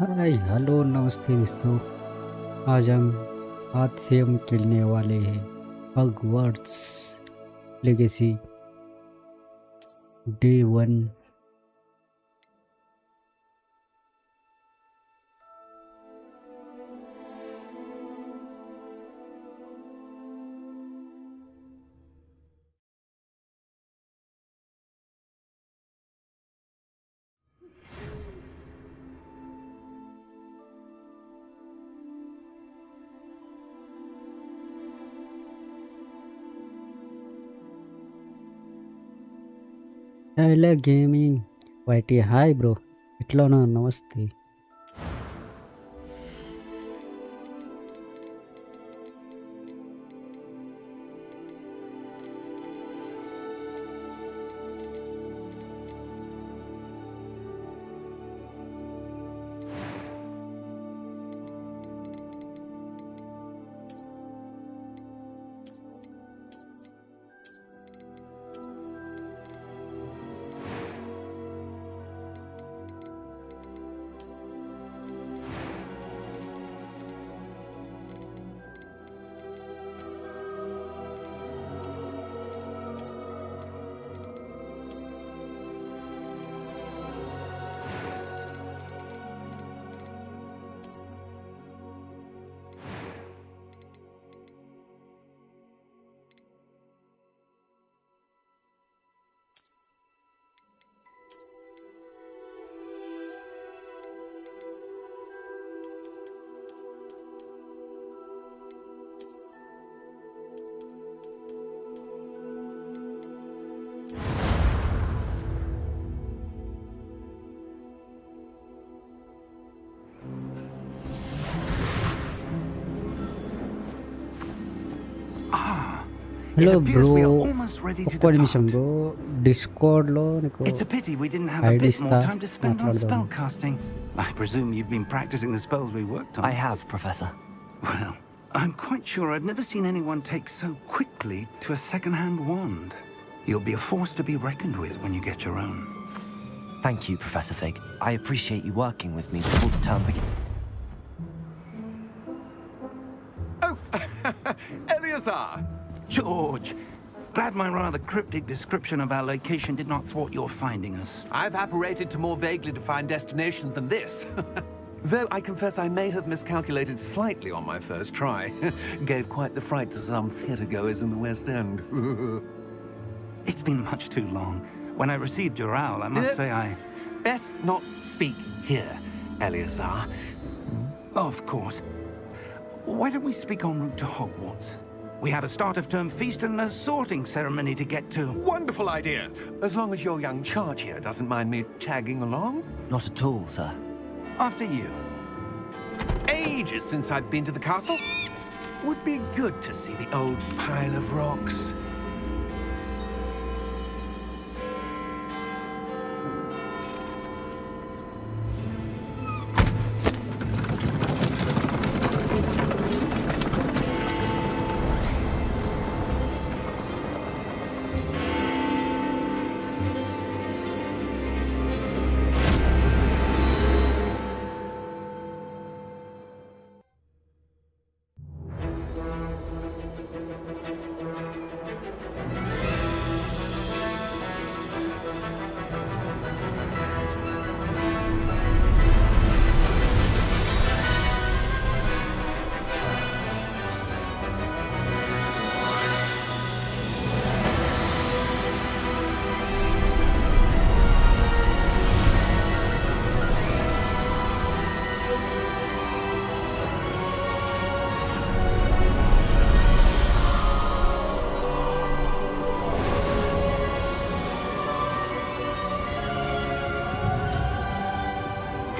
Hi hello नमस्ते दोस्तों। आज आज से हम खेलने वाले हैं Hogwarts legacy day 1। Tyler Gaming YT hi bro, ఎట్లా ఉన్నావు? నమస్తే. హలో బ్రో, ఒక్క నిమిషం బ్రో. డిస్కార్డ్లో నీకు ఐడి ఇస్తా, మాట్లాడదాం. I presume you've been practicing the spells we worked on. I have, Professor. Well, I'm quite sure I've never seen anyone take so quickly to a second-hand wand. You'll be a force to be reckoned with when you get your own. Thank you, Professor Fig. I appreciate you working with me before the term begins. Oh, Eleazar! George! Glad my rather cryptic description of our location did not thwart your finding us. I've apparated to more vaguely defined destinations than this. Though I confess I may have miscalculated slightly on my first try. Gave quite the fright to some theatregoers in the West End. It's been much too long. When I received your owl, I must say I... Best not speak here, Eleazar. Of course. Why don't we speak en route to Hogwarts? We have a start-of-term feast and a sorting ceremony to get to. Wonderful idea! As long as your young charge here doesn't mind me tagging along. Not at all, sir. After you. Ages since I've been to the castle. Would be good to see the old pile of rocks.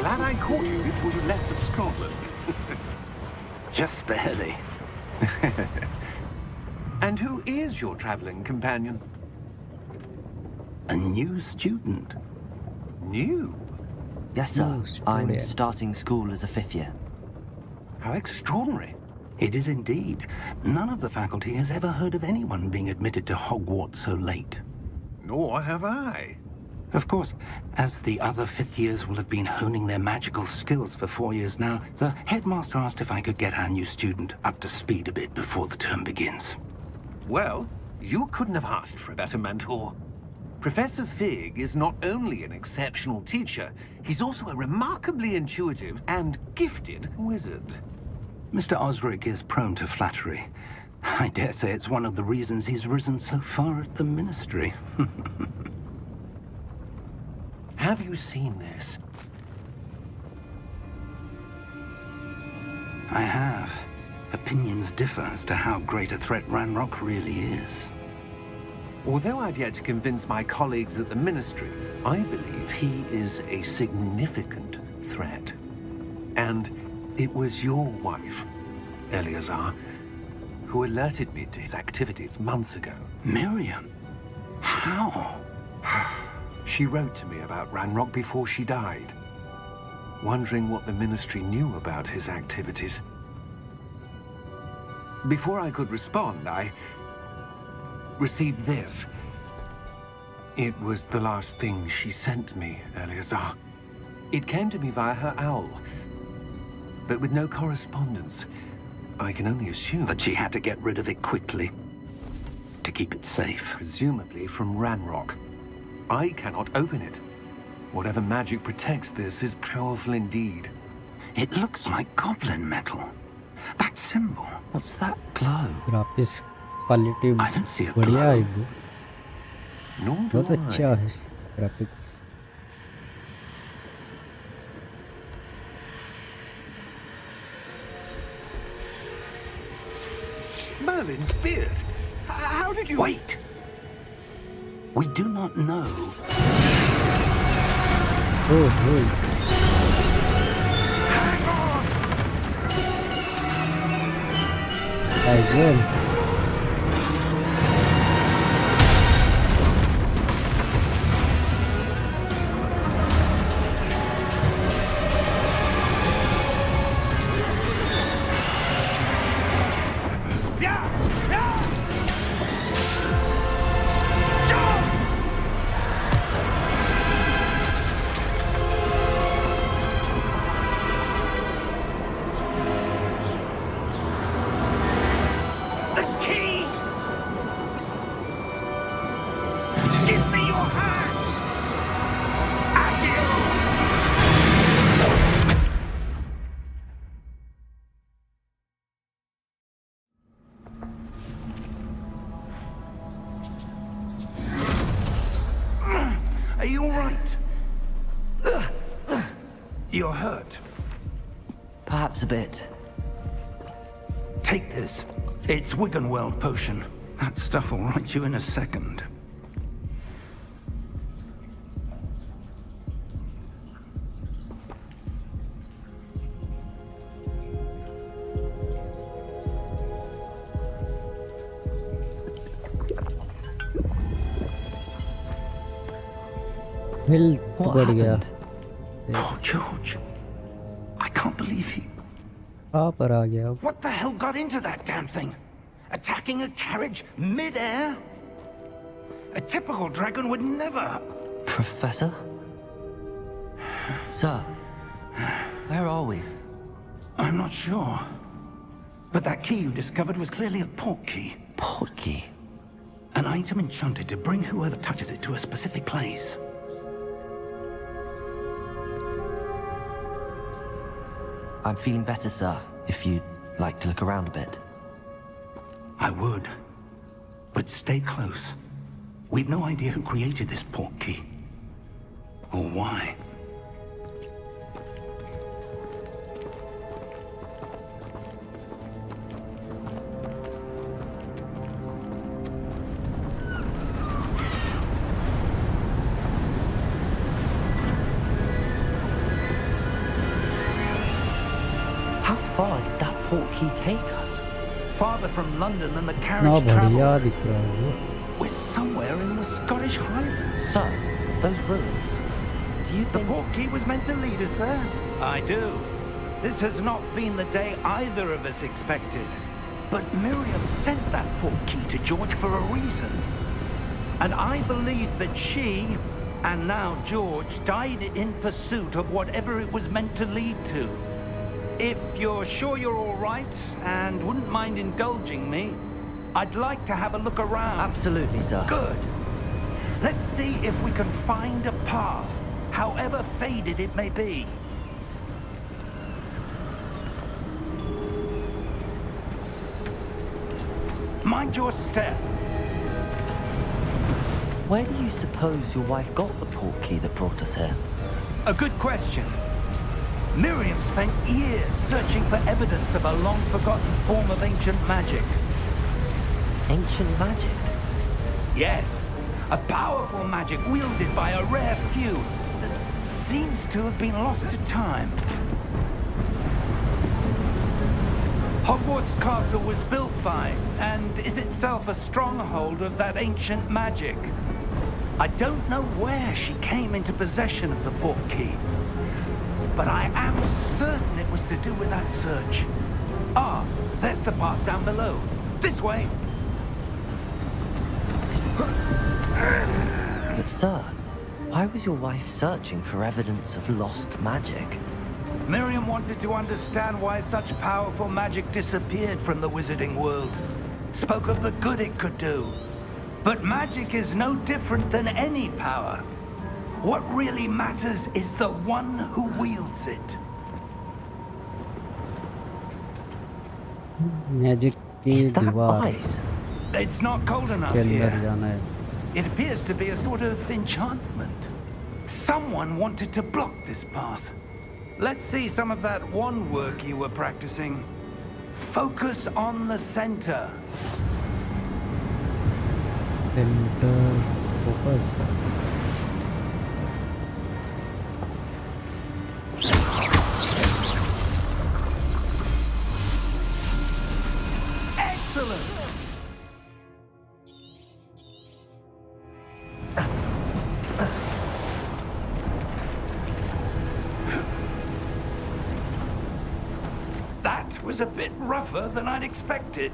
Glad I caught you before you left for Scotland. Just barely. And who is your traveling companion? A new student. New? Yes, sir. Oh, I'm yeah. starting school as a 5th year. How extraordinary. It is indeed. None of the faculty has ever heard of anyone being admitted to Hogwarts so late. Nor have I. Of course, as the other fifth years will have been honing their magical skills for 4 years now, the headmaster asked if I could get our new student up to speed a bit before the term begins. Well, you couldn't have asked for a better mentor. Professor Fig is not only an exceptional teacher, he's also a remarkably intuitive and gifted wizard. Mr. Osric is prone to flattery. I dare say it's one of the reasons he's risen so far at the ministry. Have you seen this? I have. Opinions differ as to how great a threat Ranrock really is. Although I've yet to convince my colleagues at the Ministry, I believe he is a significant threat. And it was your wife, Eleazar, who alerted me to his activities months ago. Miriam? How? She wrote to me about Ranrock before she died, wondering what the Ministry knew about his activities. Before I could respond, I received this. It was the last thing she sent me, Eleazar. It came to me via her owl, but with no correspondence. I can only assume That she had to get rid of it quickly to keep it safe. presumably from Ranrock. I cannot open it. Whatever magic protects this is powerful indeed. It looks like goblin metal. That symbol. What's that glow? Graphics quality I don't see a बढ़िया है glow. वो, Nor बहुत do I. अच्छा है graphics. Merlin's beard. How did you... Wait! We do not know. Oh oh tiger. The key! Give me your hand! Accio! Are you all right? You're hurt. Perhaps a bit. Take this. It's Wiggenweld potion. That stuff will right you in a second. Health What बढ़ गया. happened? Poor George. I can't believe he... कहाँ पर आ गया अब? What the hell got into that damn thing? Attacking a carriage mid-air? A typical dragon would never... Professor? Sir, where are we? I'm not sure. But that key you discovered was clearly a port key. Port key. An item enchanted to bring whoever touches it to a specific place. I'm feeling better, sir, if you'd like to look around a bit. I would. But stay close. We've no idea who created this port key. Or why. How far did that port key take us? Farther from London than the ना carriage बढ़िया traveled. दिख रहा है वो. We're somewhere in the Scottish Highlands. Sir, those ruins. Do you The think... port key was meant to lead us there. I do. This has not been the day either of us expected. But Miriam sent that port key to George for a reason. And I believe that she And now George died in pursuit of whatever it was meant to lead to. If you're sure you're all right and wouldn't mind indulging me, I'd like to have a look around. Absolutely, sir. Good. Let's see if we can find a path, however faded it may be. Mind your step. Where do you suppose your wife got the portkey that brought us here? A good question. Miriam spent years searching for evidence of a long-forgotten form of ancient magic. Ancient magic? Yes, a powerful magic wielded by a rare few that seems to have been lost to time. Hogwarts Castle was built by, and is itself a stronghold of that ancient magic. I don't know where she came into possession of the portkey, but I am certain it was to do with that search. Ah, there's the path down below. This way. But sir, why was your wife searching for evidence of lost magic? Miriam wanted to understand why such powerful magic disappeared from the wizarding world. Spoke of the good it could do. But magic is no different than any power. What really matters is the one who wields it. Magic की Is that दीवार ice? It's not cold enough के अंदर here. जाना है. It appears to be a sort of enchantment. Someone wanted to block this path. Let's see some of that wand work you were practicing. Focus on the center. Center focus. Excellent! That was a bit rougher than I'd expected.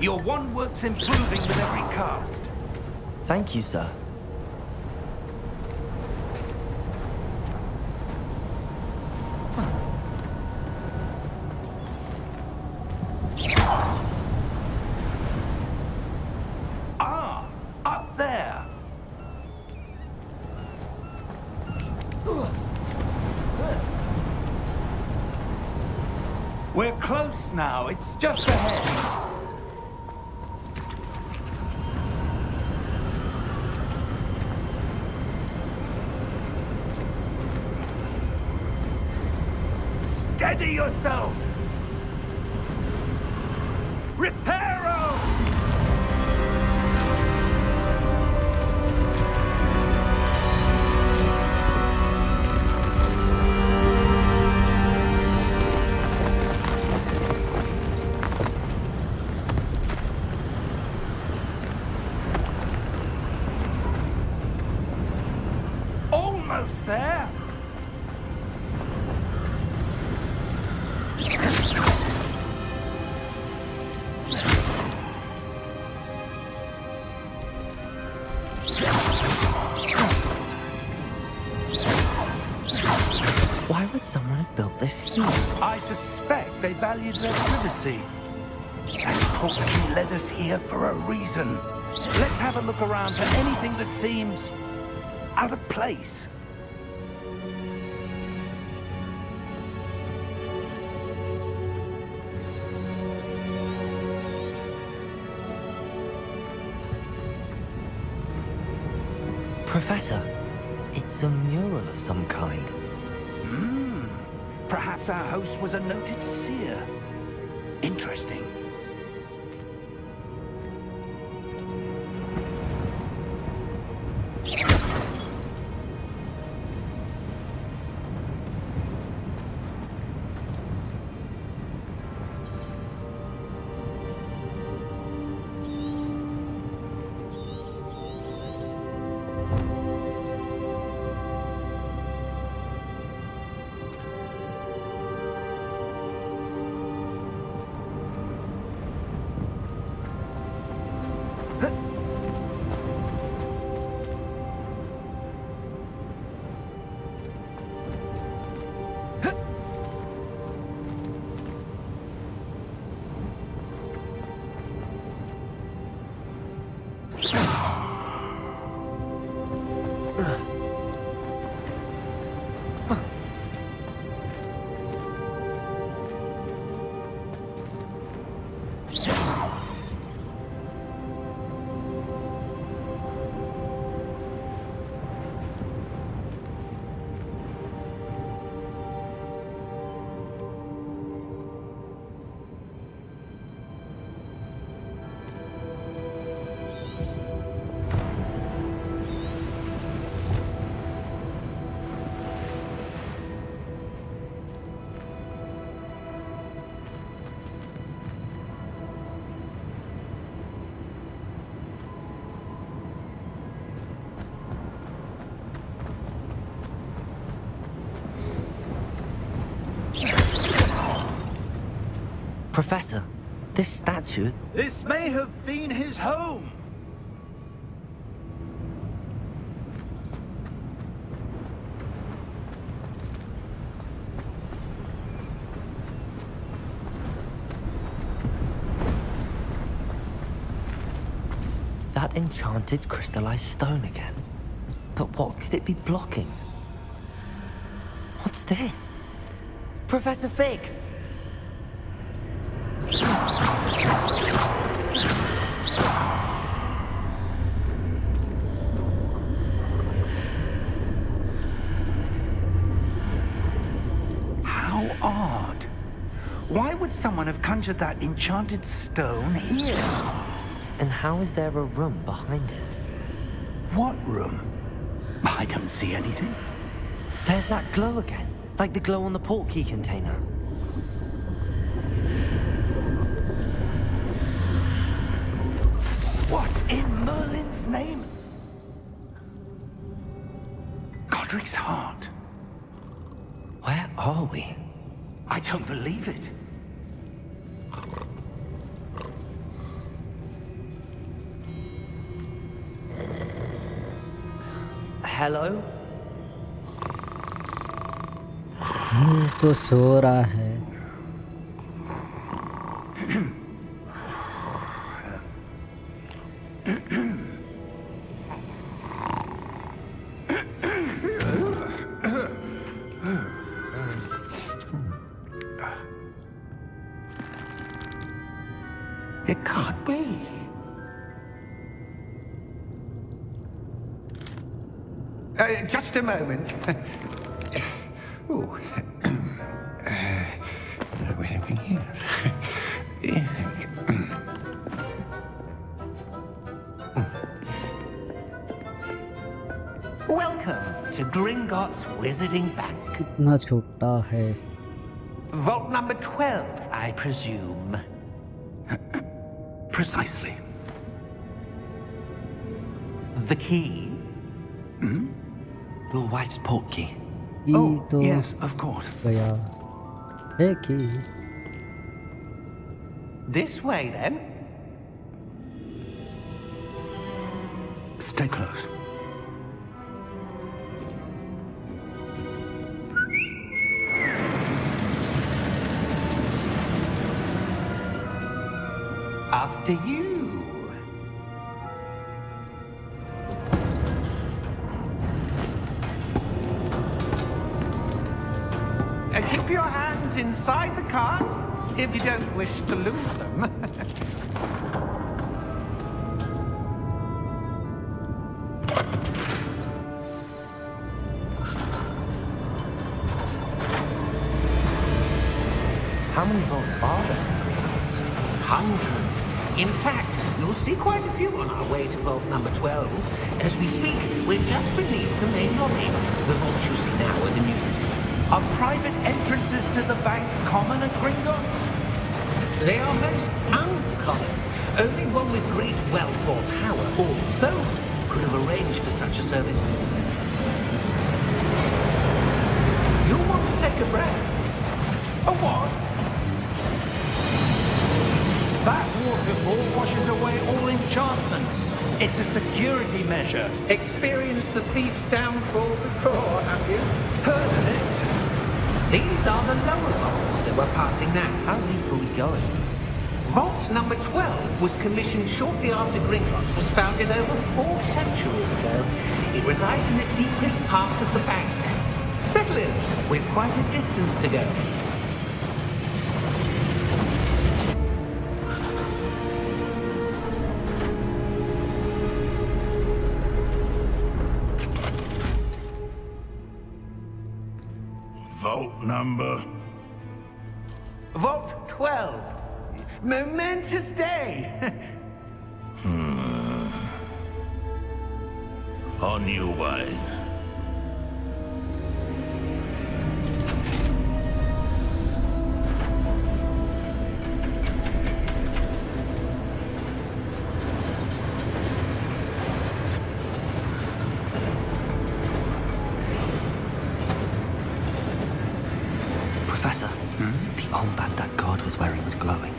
Your wand work's improving with every cast. Thank you, sir. Ah, up there. We're close now. It's just ahead. Steady yourself! Reparo! Almost there! Why would someone have built this here? I suspect they valued their privacy. That portkey led us here for a reason. Let's have a look around for anything that seems out of place. Professor, it's a mural of some kind. Perhaps our host was a noted seer. Interesting. Professor, this statue... This may have been his home. That enchanted crystallized stone again. But what could it be blocking? What's this? Professor Fig! How odd. Why would someone have conjured that enchanted stone here? And how is there a room behind it? What room? I don't see anything. There's that glow again, like the glow on the portkey container. What in Merlin's name? Godric's heart. Where are we? I don't believe it. Hello? ये तो सो रहा है। It can't be. Just a moment. Oh. Wait a minute. Welcome to Gringotts Wizarding Bank. कितना छोटा है। Vault number 12, I presume. Precisely. The key? Your wife's portkey. ये Oh, तो yes, of course. गया है कि This way, then. Stay close. After you. Keep your hands inside the cart if you don't wish to lose them. How many vaults are there in Gringotts? Hundreds. In fact, you'll see quite a few on our way to vault number 12. As we speak, we've just beneath the main lobby. The vaults you see now are the newest. Are private entrances to the bank common at Gringotts? They are most uncommon. Only one with great wealth or power, or both, could have arranged for such a service. You'll want to take a breath. A what? That waterfall washes away all enchantments. It's a security measure. Experienced the thief's downfall before, have you? Heard of it? These are the lower vaults that we're passing now. How deep are we going? Vault number 12 was commissioned shortly after Gringotts was founded over 4 centuries ago. It resides in the deepest part of the bank. Settle in, we've quite a distance to go. Vault number? Vault 12. Momentous day. On your way. Professor, the armband that guard was wearing was glowing.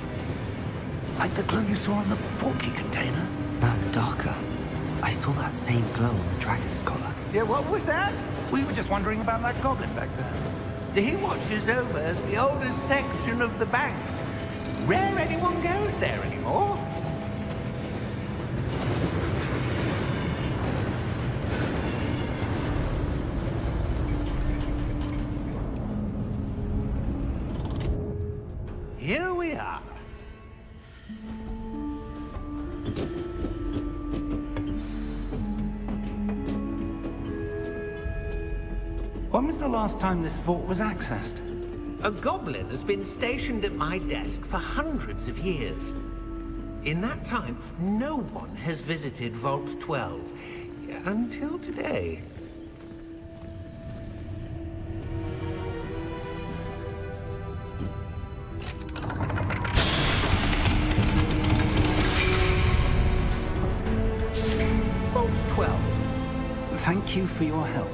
Like the glow you saw in the portkey container? No, darker. I saw that same glow on the dragon's collar. Yeah, what was that? We were just wondering about that goblin back there. He watches over the oldest section of the bank. Rare anyone goes there anymore. Here we are. When was the last time this vault was accessed? A goblin has been stationed at my desk for hundreds of years. In that time, no one has visited Vault 12. Until today. Vault 12. Thank you for your help.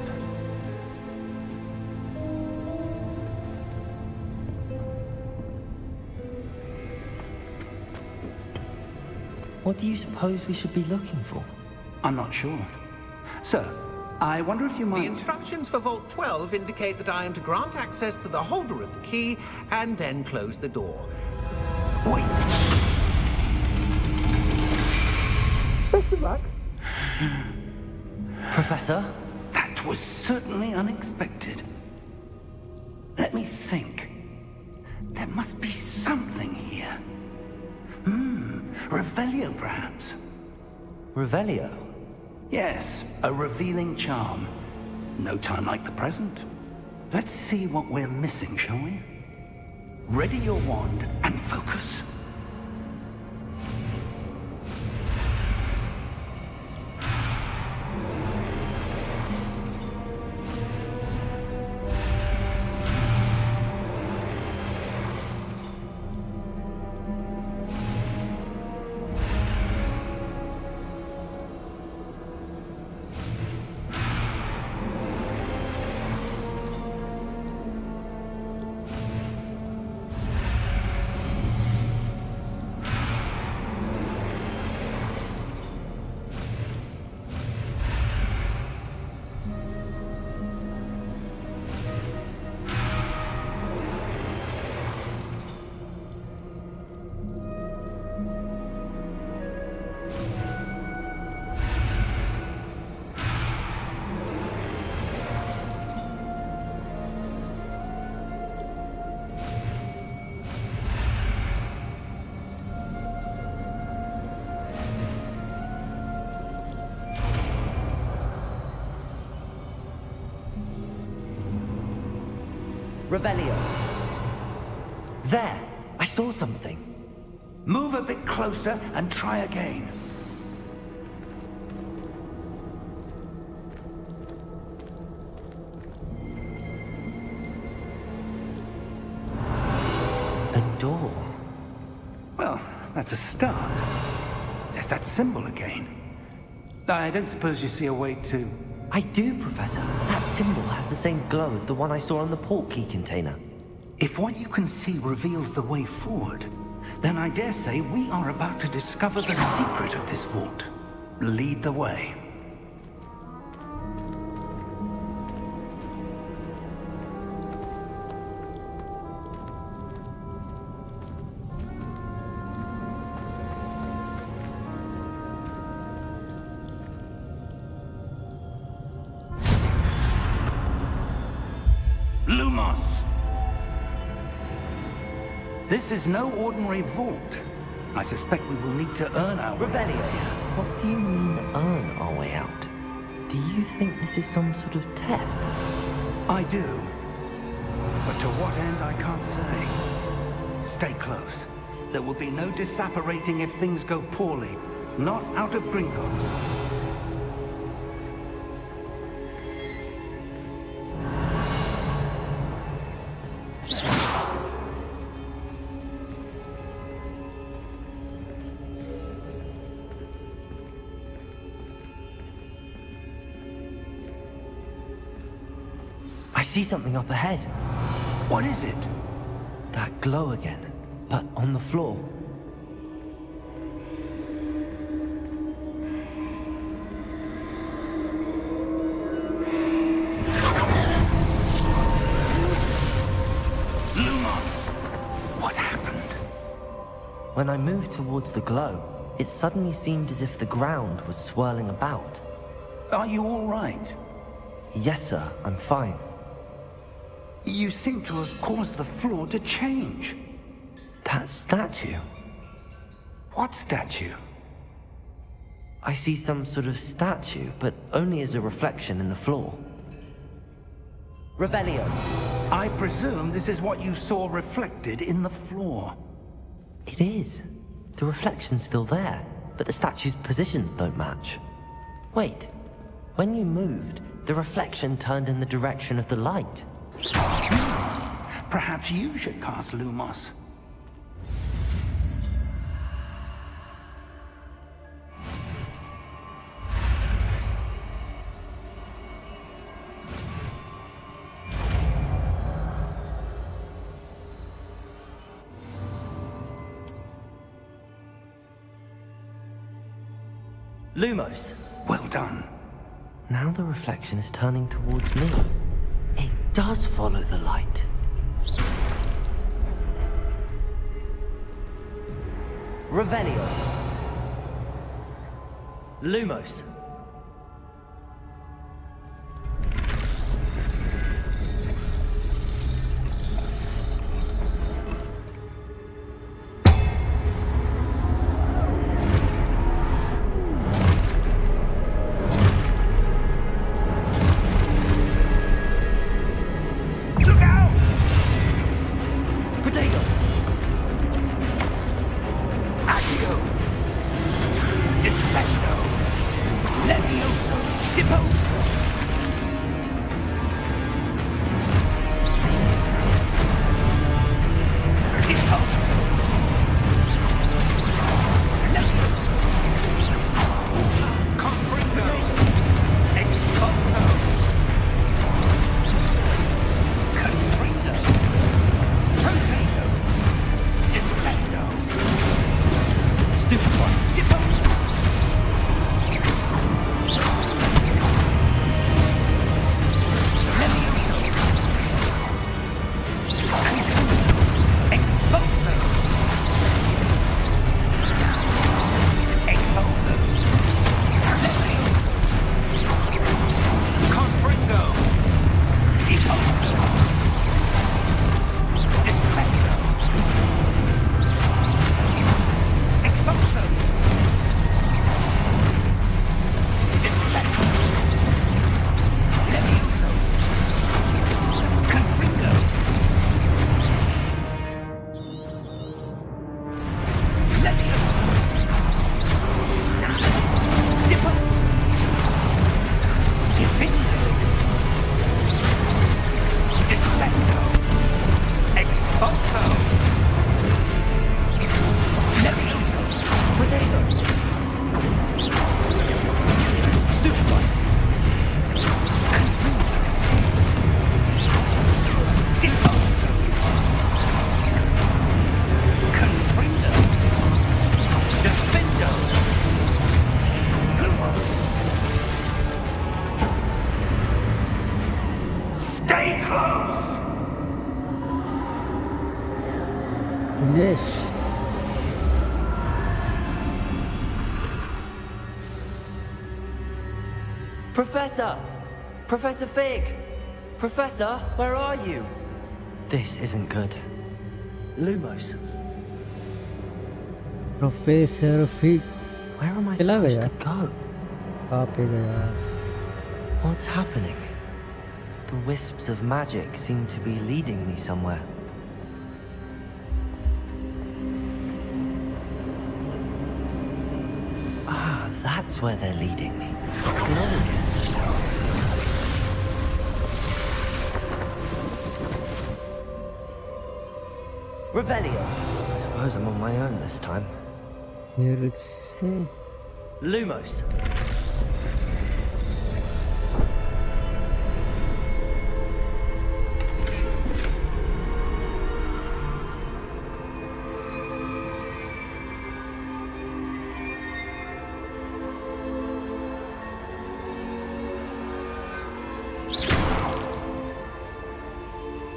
What do you suppose we should be looking for? I'm not sure. Sir, I wonder if you The might... instructions for Vault 12 indicate that I am to grant access to the holder of the key and then close the door. Wait! Professor? That was certainly unexpected. Let me think. There must be something here. Revelio, perhaps? Revelio? Yes, a revealing charm. No time like the present. Let's see what we're missing, shall we? Ready your wand and focus. Revelio. There! I saw something. Move a bit closer and try again. A door. Well, that's a start. There's that symbol again. I don't suppose you see a way to... I do, Professor. That symbol has the same glow as the one I saw on the portkey container. If what you can see reveals the way forward, then I dare say we are about to discover the secret of this vault. Lead the way. Lumos. This is no ordinary vault. I suspect we will need to earn our way. Revelio, what do you mean earn our way out? Do you think this is some sort of test? I do. But to what end, I can't say. Stay close. There will be no disapparating if things go poorly. Not out of Gringotts. I see something up ahead. What is it? That glow again, but on the floor. Lumos! What happened? When I moved towards the glow, it suddenly seemed as if the ground was swirling about. Are you all right? Yes, sir, I'm fine. You seem to have caused the floor to change. That statue. What statue? I see some sort of statue, but only as a reflection in the floor. Revelio. I presume this is what you saw reflected in the floor. It is. The reflection's still there, but the statue's positions don't match. Wait. When you moved, the reflection turned in the direction of the light. Perhaps you should cast Lumos. Lumos. Well done. Now the reflection is turning towards me. It does follow the light. Revelio. Lumos. Professor! Professor Fig! Professor, where are you? This isn't good. Lumos, professor फिक where am I चला supposed गया? to go? कहाँ पे गया? What's happening? The wisps of magic seem to be leading me somewhere. Ah, that's where they're leading me. Glow again. Revelio. I suppose I'm on my own this time. फिर से Lumos.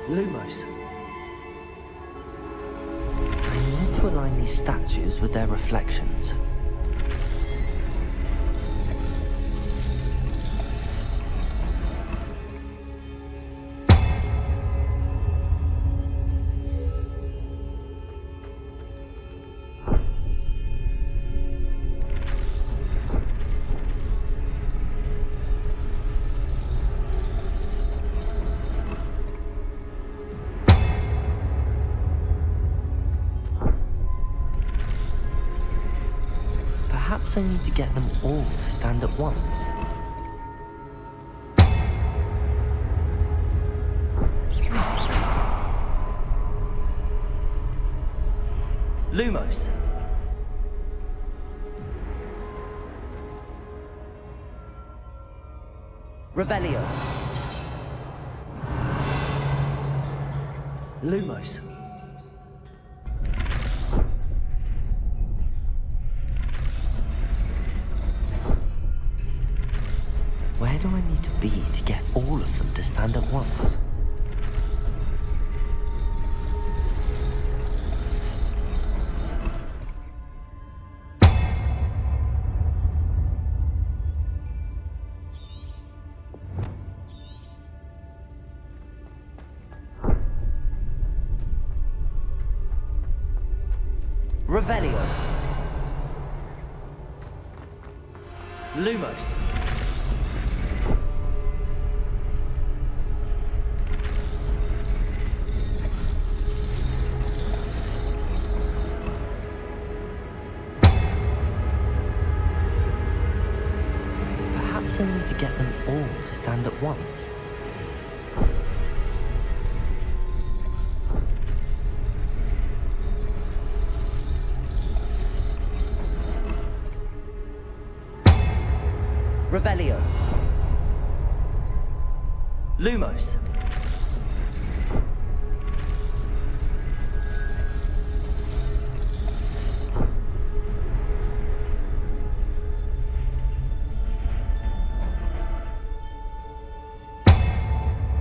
Lumos. I need to align these statues with their reflections. Perhaps I need to get them all to stand at once. Lumos. Revelio. Lumos. Where do I need to be to get all of them to stand at once? Revelio. Lumos. Perhaps I need to get them all to stand at once. Revelio. Lumos.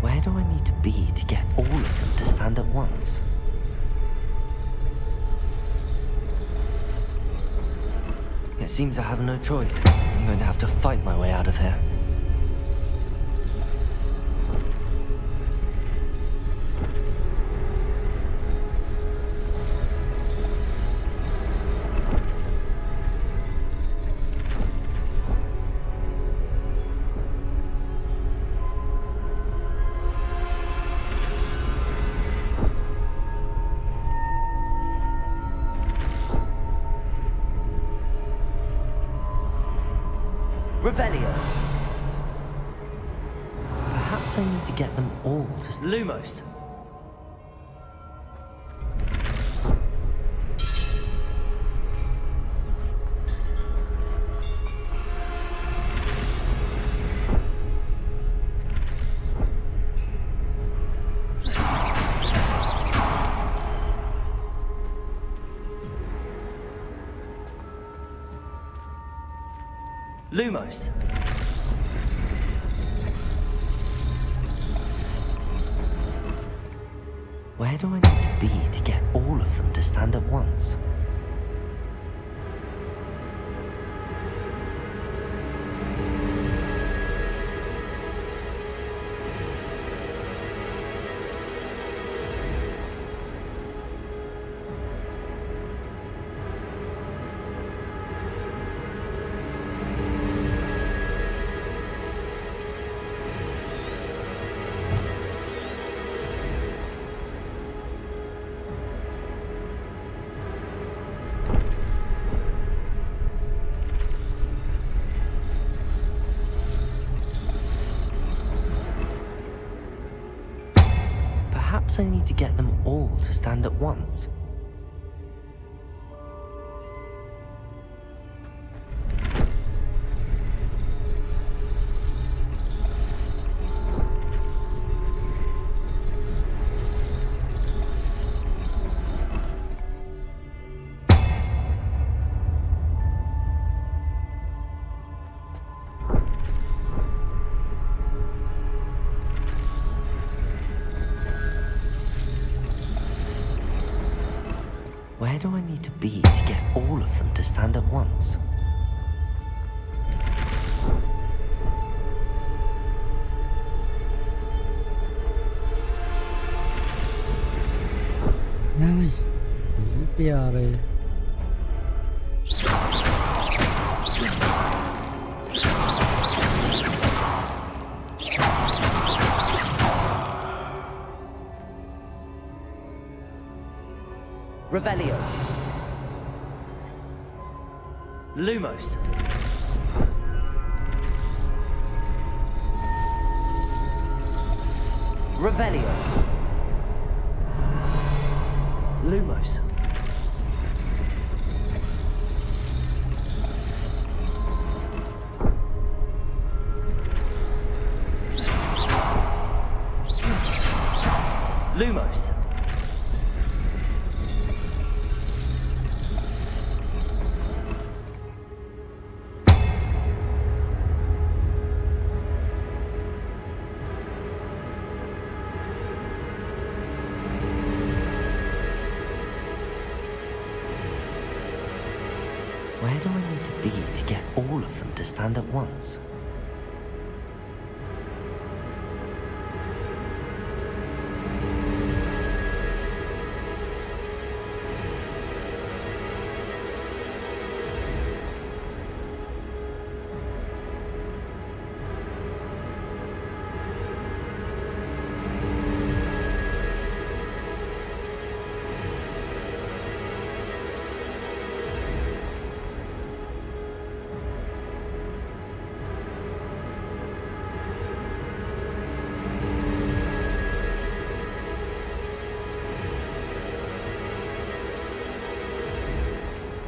Where do I need to be to get all of them to stand at once? It seems I have no choice. I'm going to have to fight my way out of here. Revelio. Perhaps I need to get them all to... Lumos. Lumos. Where do I need to be to get all of them to stand at once? Perhaps I need to get them all to stand at once. Where do I need to be to get all of them to stand at once? नहीं यहीं पे आ रहे हैं। Revelio. Lumos. Revelio. Lumos. Lumos. Where do I need to be to get all of them to stand at once?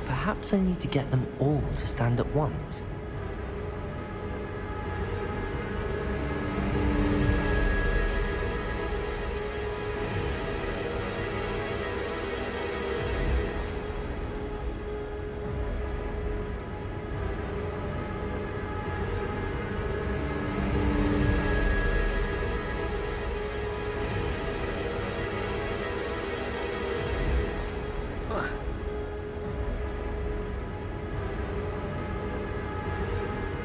Perhaps I need to get them all to stand at once.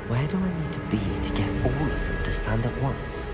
Where do I need to be to get all of them to stand at once?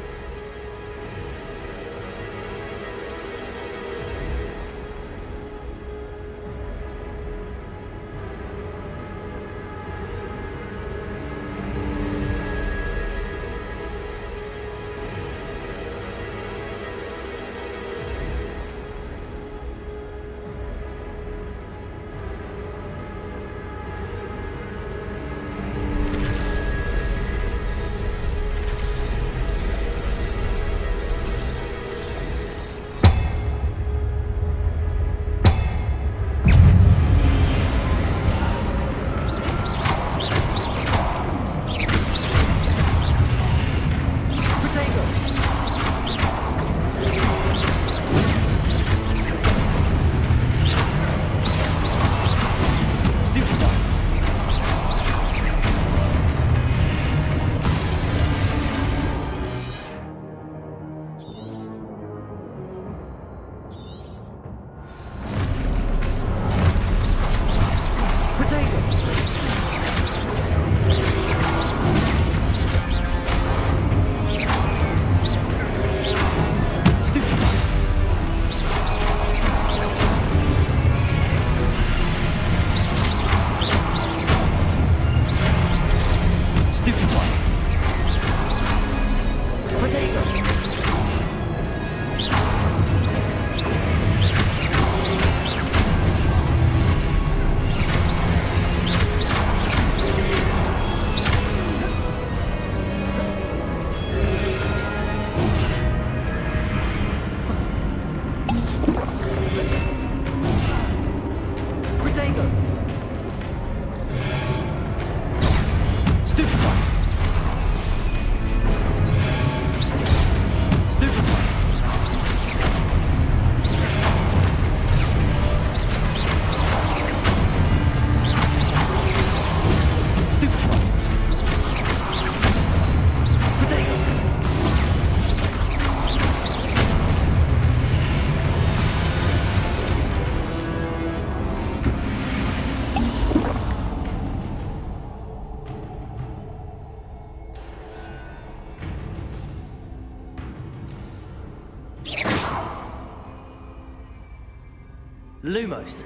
Lumos.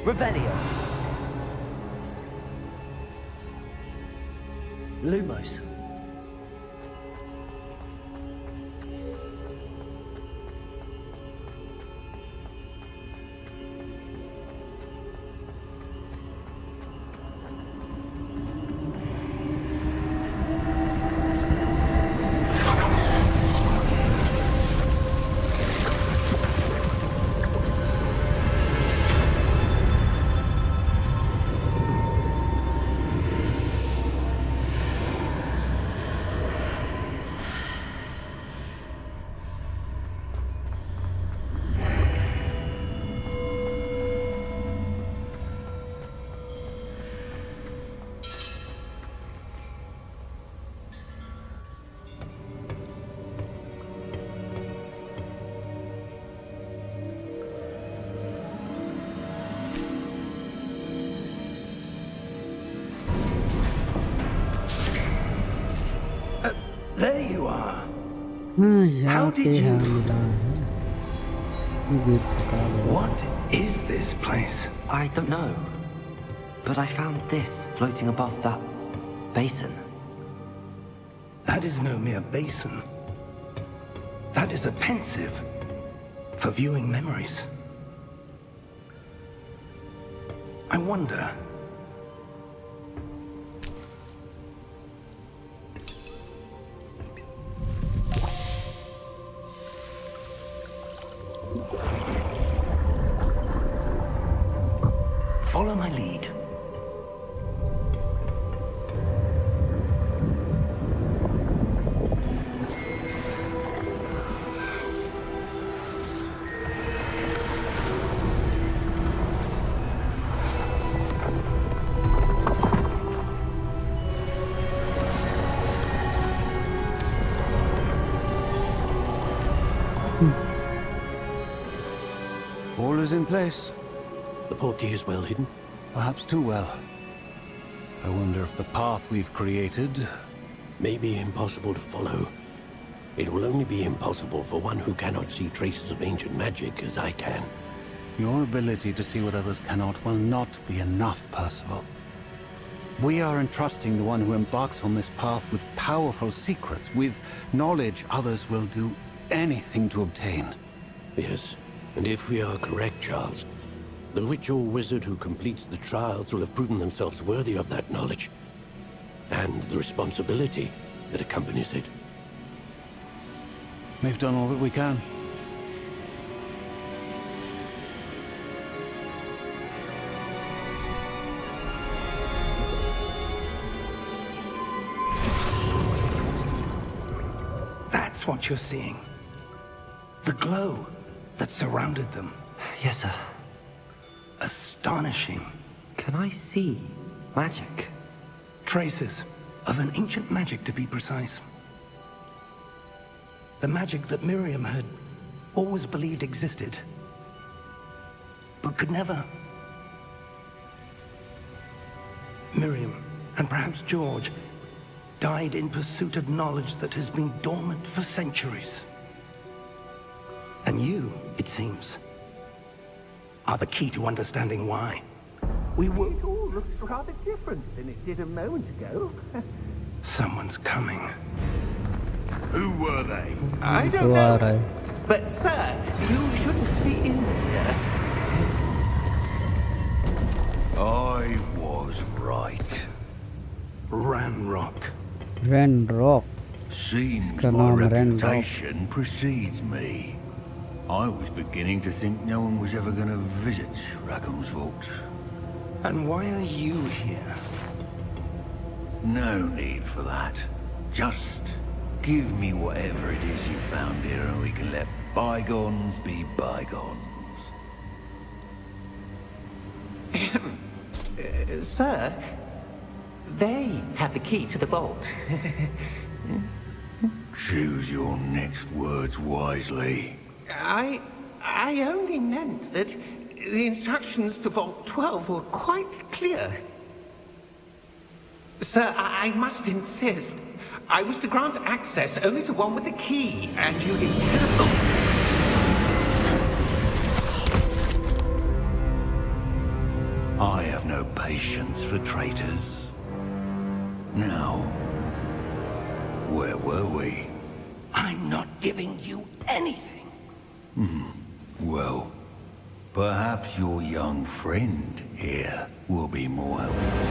Revelio. Lumos. There you are. हाँ यहाँ How पे did हाँ you- मिला है ये गिर सका है What is this place? I don't know. But I found this floating above that basin. That is no mere basin. That is a pensive for viewing memories. I wonder. Follow my lead. All is in place. The portkey is well hidden. Perhaps too well. I wonder if the path we've created... May be impossible to follow. It will only be impossible for one who cannot see traces of ancient magic as I can. Your ability to see what others cannot will not be enough, Percival. We are entrusting the one who embarks on this path with powerful secrets, with knowledge others will do anything to obtain. Yes, and if we are correct, Charles, the witch or wizard who completes the trials will have proven themselves worthy of that knowledge, and the responsibility that accompanies it. We've done all that we can. That's what you're seeing. The glow that surrounded them. Yes, sir. Astonishing. Can I see magic? Traces of an ancient magic, to be precise. The magic that Miriam had always believed existed, but could never. Miriam, and perhaps George, died in pursuit of knowledge that has been dormant for centuries. And you, it seems, are the key to understanding why. We were... It all looks rather different than it did a moment ago. Someone's coming. Who were they? I वो don't आ रहा know. है But, sir, you shouldn't be in here. I was right. Ranrock. Ranrock Seems इसका my नाम Ranrock reputation precedes me. I was beginning to think no one was ever going to visit Rackham's vault. And why are you here? No need for that. Just give me whatever it is you found here and we can let bygones be bygones. Sir, they have the key to the vault. Choose your next words wisely. I only meant that The instructions to Vault 12 were quite clear. Sir, I must insist. I was to grant access only to one with the key, and you didn't have them. I have no patience for traitors. Now, where were we? I'm not giving you anything. Well, perhaps your young friend here will be more helpful.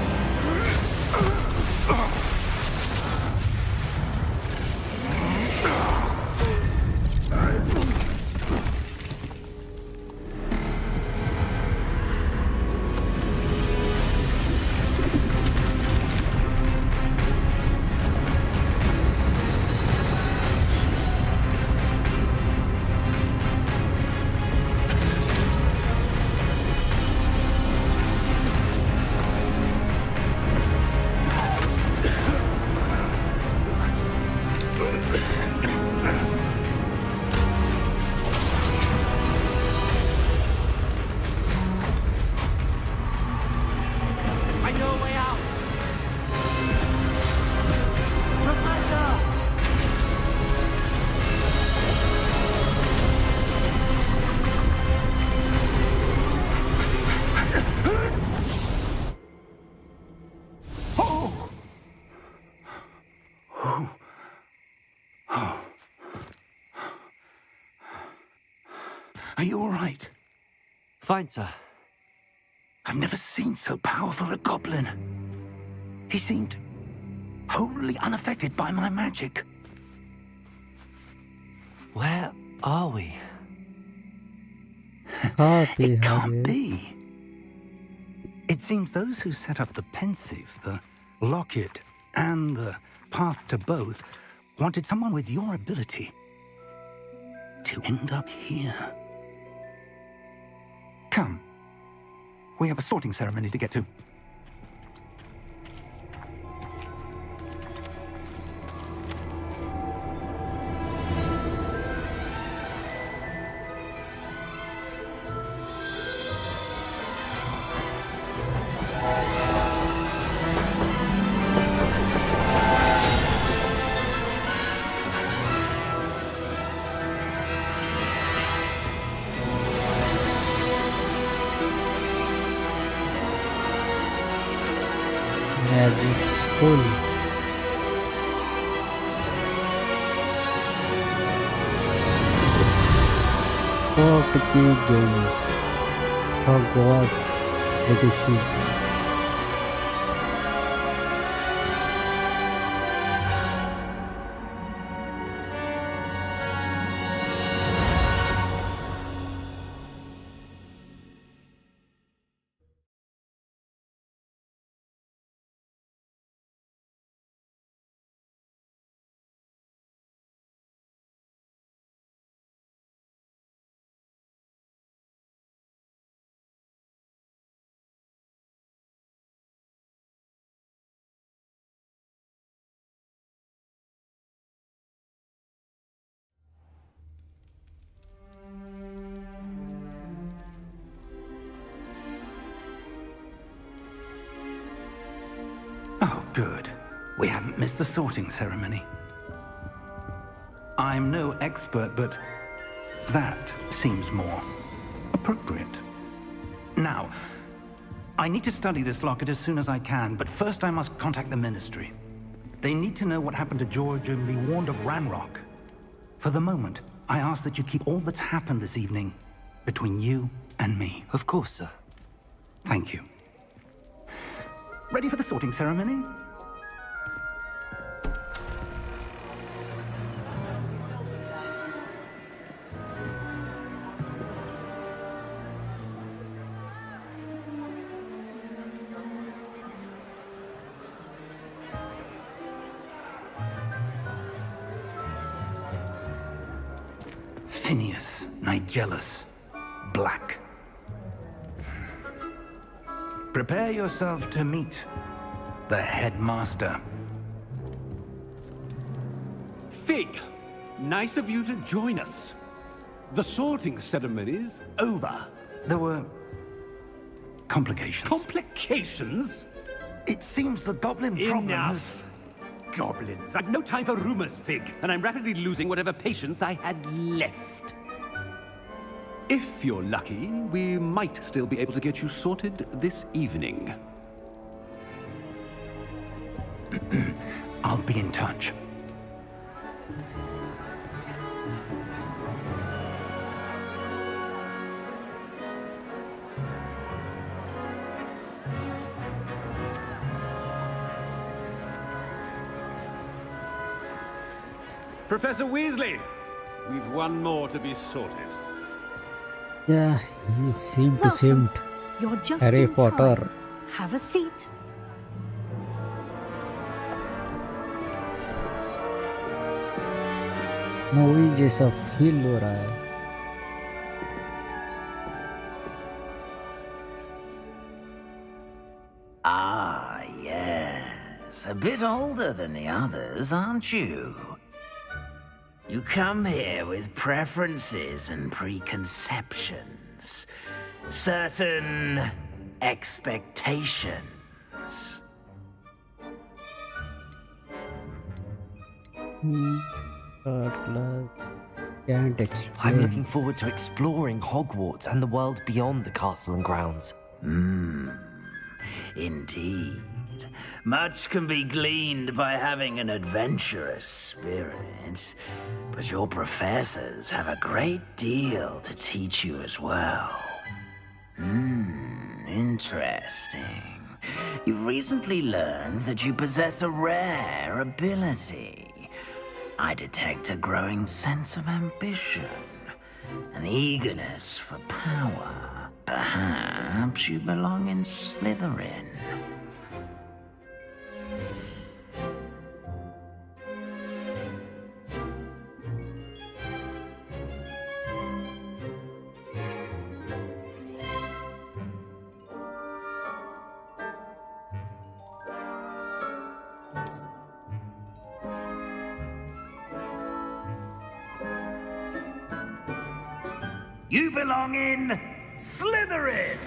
Are you all right? Fine, sir. I've never seen so powerful a goblin. He seemed wholly unaffected by my magic. Where are we? It can't be. It seems those who set up the pensive, the locket, and the path to both wanted someone with your ability to end up here. Come. We have a sorting ceremony to get to. Magic School. RPG game. Hogwarts Legacy. Oh, good. We haven't missed the sorting ceremony. I'm no expert, but that seems more appropriate. Now, I need to study this locket as soon as I can, but first I must contact the Ministry. They need to know what happened to George and be warned of Ranrock. For the moment, I ask that you keep all that's happened this evening between you and me. Of course, sir. Thank you. Ready for the sorting ceremony? Phineas, Nigellus, Black. Prepare yourself to meet the headmaster. Fig, nice of you to join us. The sorting ceremony's over. There were complications. Complications? It seems the goblin problem has... Enough. Goblins. I've no time for rumors, Fig, and I'm rapidly losing whatever patience I had left. If you're lucky, we might still be able to get you sorted this evening. I'll be in touch. Professor Weasley, we've one more to be sorted. Yeah, he seemed to Welcome. seem You're just Harry in Potter. time. Have a seat. Movie जैसा feel हो रहा है. Ah, yes. A bit older than the others, aren't you? You come here with preferences and preconceptions. Certain expectations. Can't explain. I'm looking forward to exploring Hogwarts and the world beyond the castle and grounds. Indeed. Much can be gleaned by having an adventurous spirit, but your professors have a great deal to teach you as well. Interesting. You've recently learned that you possess a rare ability. I detect a growing sense of ambition, an eagerness for power. Perhaps you belong in Slytherin. You belong in Slytherin!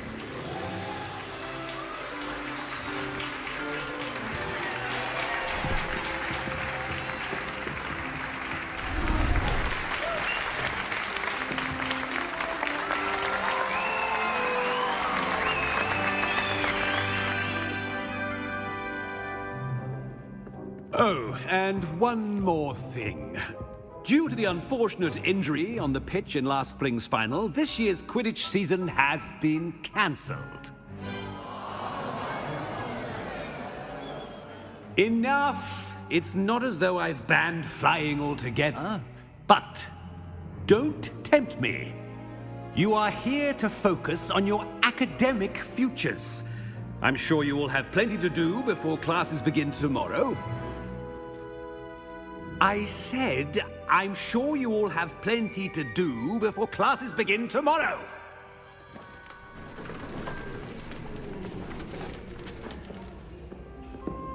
Oh, and one more thing. Due to the unfortunate injury on the pitch in last spring's final, this year's Quidditch season has been cancelled. Enough! It's not as though I've banned flying altogether. But don't tempt me. You are here to focus on your academic futures. I'm sure you will have plenty to do before classes begin tomorrow. I said, I'm sure you all have plenty to do before classes begin tomorrow.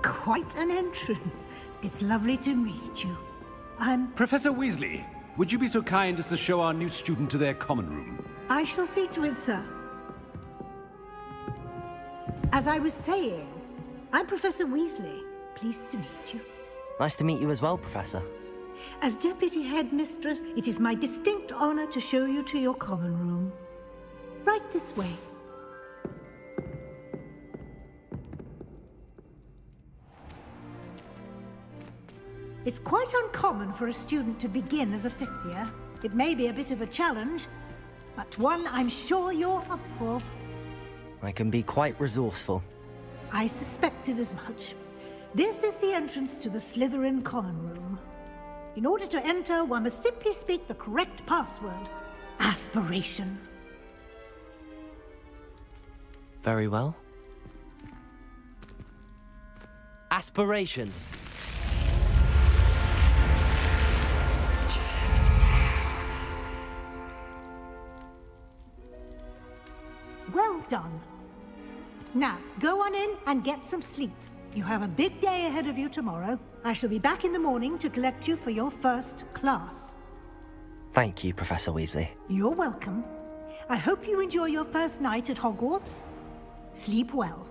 Quite an entrance. It's lovely to meet you. Professor Weasley, would you be so kind as to show our new student to their common room? I shall see to it, sir. As I was saying, I'm Professor Weasley. Pleased to meet you. Nice to meet you as well, Professor. As Deputy Headmistress, it is my distinct honor to show you to your common room. Right this way. It's quite uncommon for a student to begin as a fifth year. It may be a bit of a challenge, but one I'm sure you're up for. I can be quite resourceful. I suspected as much. This is the entrance to the Slytherin common room. In order to enter, one must simply speak the correct password. Aspiration. Very well. Aspiration. Well done. Now, go on in and get some sleep. You have a big day ahead of you tomorrow. I shall be back in the morning to collect you for your first class. Thank you, Professor Weasley. You're welcome. I hope you enjoy your first night at Hogwarts. Sleep well.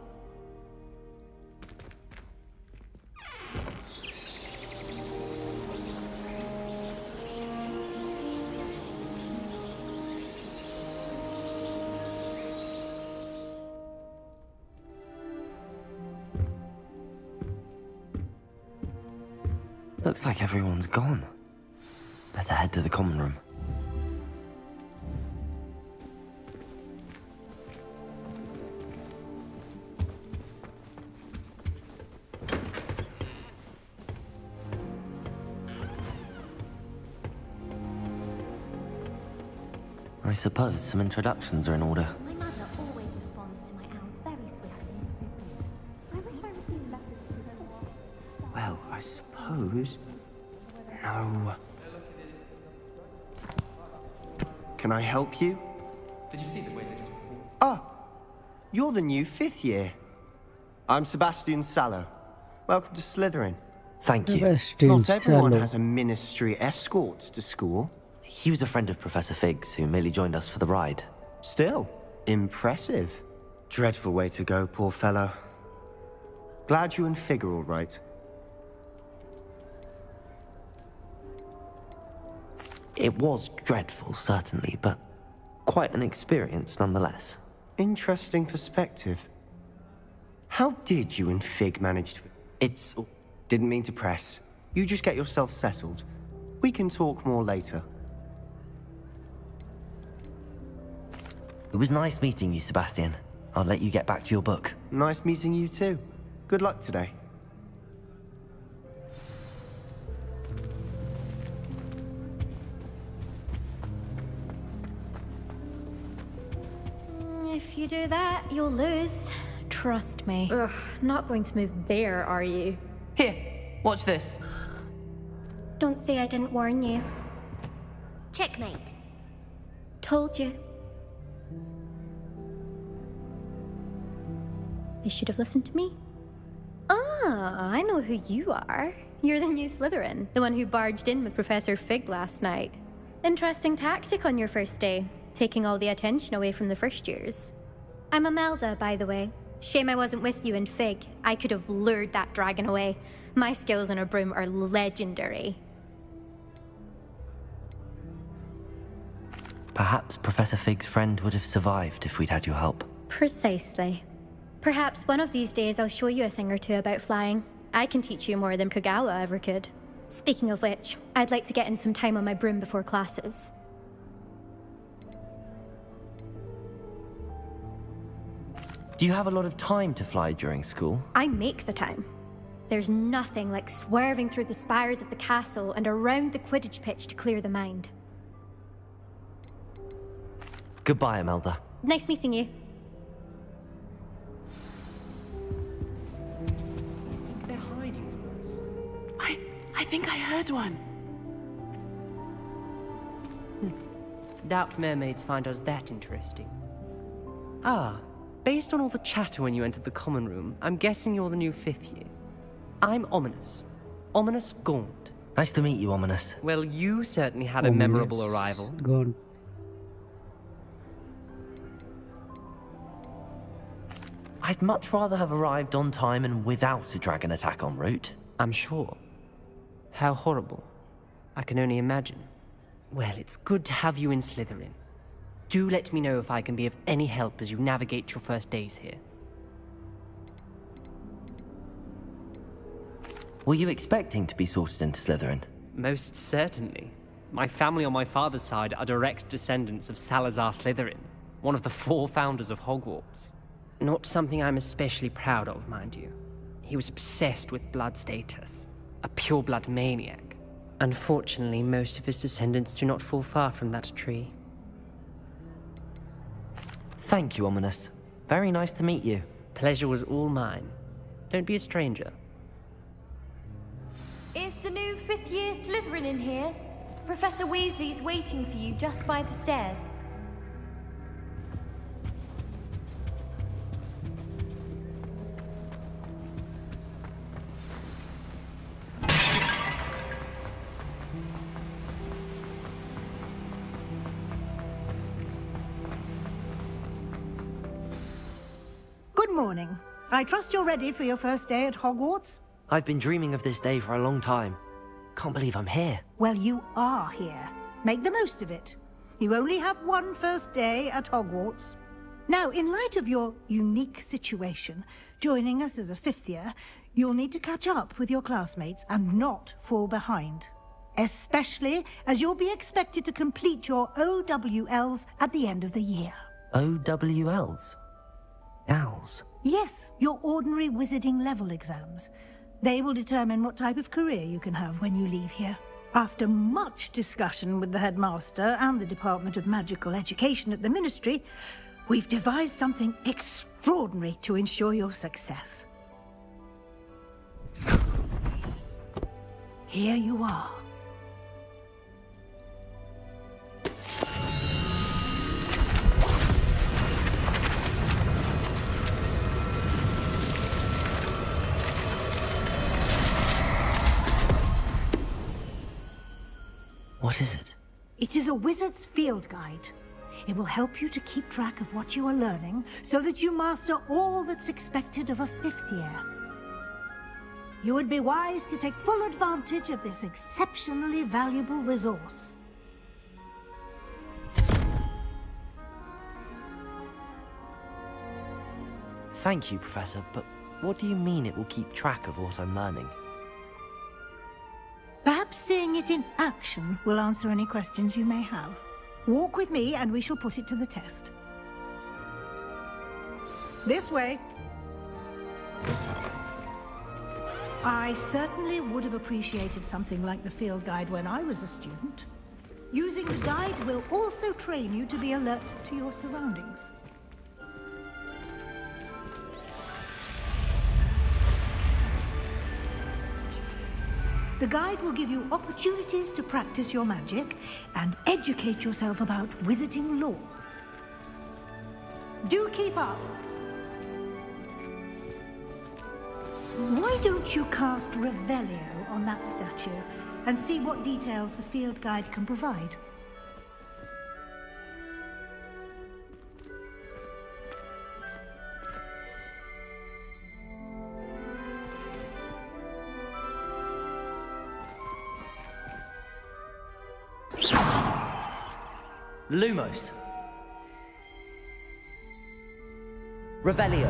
Looks like everyone's gone. Better head to the common room. I suppose some introductions are in order. My mother always responds to my owls very swiftly. I wish I received letters to them. Well, I suppose... No. Can I help you? Did you see the way that this... Ah, you're the new 5th year. I'm Sebastian Sallow. Welcome to Slytherin. Thank you. Not everyone has a ministry escorts to school. He was a friend of Professor Fig's who merely joined us for the ride. Still, impressive. Dreadful way to go, poor fellow. Glad you and Fig are all right. It was dreadful, certainly, but quite an experience nonetheless. Interesting perspective. How did you and Fig manage to... It's... Didn't mean to press. You just get yourself settled. We can talk more later. It was nice meeting you, Sebastian. I'll let you get back to your book. Nice meeting you too. Good luck today. If you do that, you'll lose. Trust me. Ugh, not going to move there, are you? Here, watch this. Don't say I didn't warn you. Checkmate. Told you. They should have listened to me. Ah, I know who you are. You're the new Slytherin, the one who barged in with Professor Fig last night. Interesting tactic on your first day, taking all the attention away from the first years. I'm Imelda, by the way. Shame I wasn't with you in Fig. I could have lured that dragon away. My skills on a broom are legendary. Perhaps Professor Fig's friend would have survived if we'd had your help. Precisely. Perhaps one of these days I'll show you a thing or two about flying. I can teach you more than Kagawa ever could. Speaking of which, I'd like to get in some time on my broom before classes. Do you have a lot of time to fly during school? I make the time. There's nothing like swerving through the spires of the castle and around the Quidditch pitch to clear the mind. Goodbye, Imelda. Nice meeting you. They're hiding from us. I think I heard one. Doubt mermaids find us that interesting. Ah, based on all the chatter when you entered the common room, I'm guessing you're the new 5th year. I'm Ominous. Ominous Gaunt. Nice to meet you, Ominous. Well, you certainly had a memorable arrival. Gaunt. I'd much rather have arrived on time and without a dragon attack en route. I'm sure. How horrible. I can only imagine. Well, it's good to have you in Slytherin. Do let me know if I can be of any help as you navigate your first days here. Were you expecting to be sorted into Slytherin? Most certainly. My family on my father's side are direct descendants of Salazar Slytherin, one of the 4 founders of Hogwarts. Not something I'm especially proud of, mind you. He was obsessed with blood status, a pure-blood maniac. Unfortunately, most of his descendants do not fall far from that tree. Thank you, Ominous. Very nice to meet you. Pleasure was all mine. Don't be a stranger. Is the new 5th year Slytherin in here? Professor Weasley's waiting for you just by the stairs. Good morning. I trust you're ready for your first day at Hogwarts? I've been dreaming of this day for a long time. Can't believe I'm here. Well, you are here. Make the most of it. You only have one first day at Hogwarts. Now, in light of your unique situation, joining us as a fifth year, you'll need to catch up with your classmates and not fall behind. Especially as you'll be expected to complete your OWLs at the end of the year. OWLs? Owls? Yes, your ordinary wizarding level exams. They will determine what type of career you can have when you leave here. After much discussion with the headmaster and the Department of Magical Education at the Ministry, we've devised something extraordinary to ensure your success. Here you are. What is it? It is a wizard's field guide. It will help you to keep track of what you are learning so that you master all that's expected of a fifth year. You would be wise to take full advantage of this exceptionally valuable resource. Thank you, Professor, but what do you mean it will keep track of what I'm learning? Perhaps seeing it in action will answer any questions you may have. Walk with me and we shall put it to the test. This way. I certainly would have appreciated something like the field guide when I was a student. Using the guide will also train you to be alert to your surroundings. The guide will give you opportunities to practice your magic and educate yourself about wizarding lore. Do keep up! Why don't you cast Revelio on that statue and see what details the field guide can provide? Lumos. Revelio.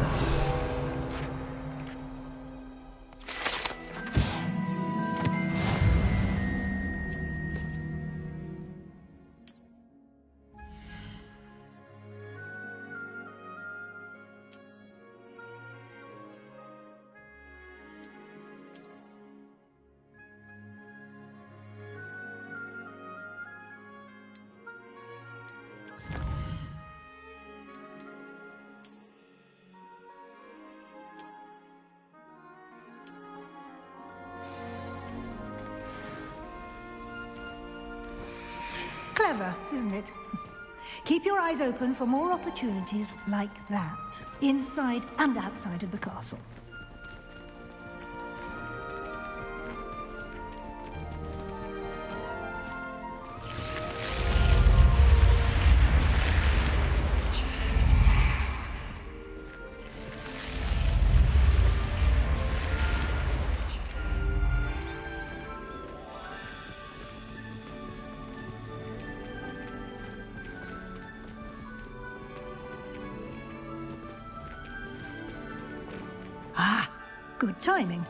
Clever, isn't it? Keep your eyes open for more opportunities like that, inside and outside of the castle. Good timing.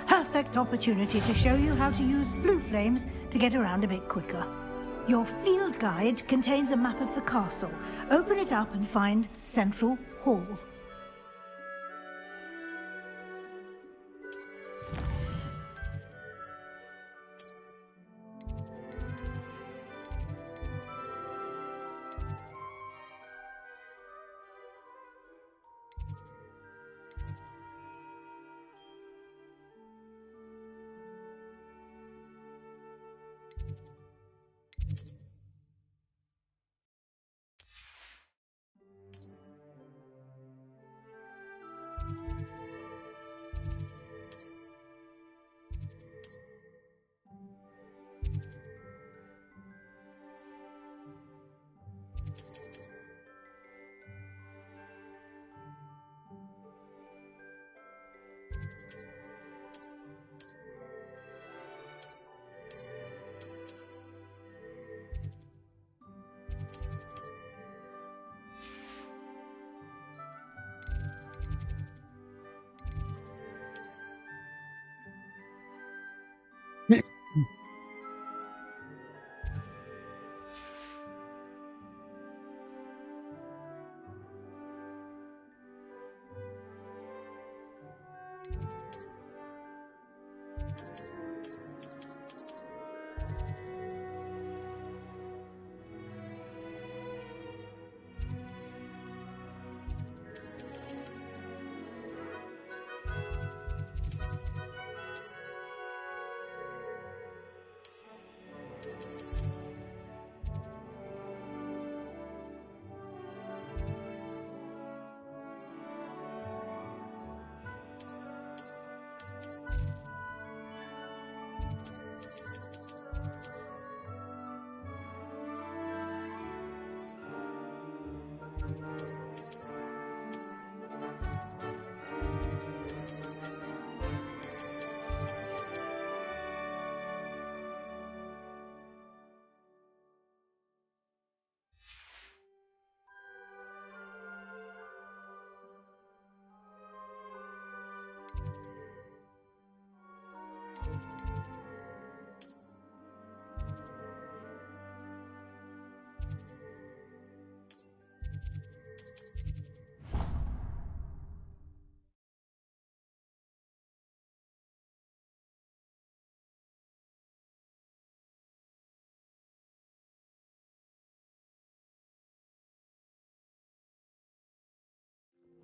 Perfect opportunity to show you how to use blue flames to get around a bit quicker. Your field guide contains a map of the castle. Open it up and find Central Hall.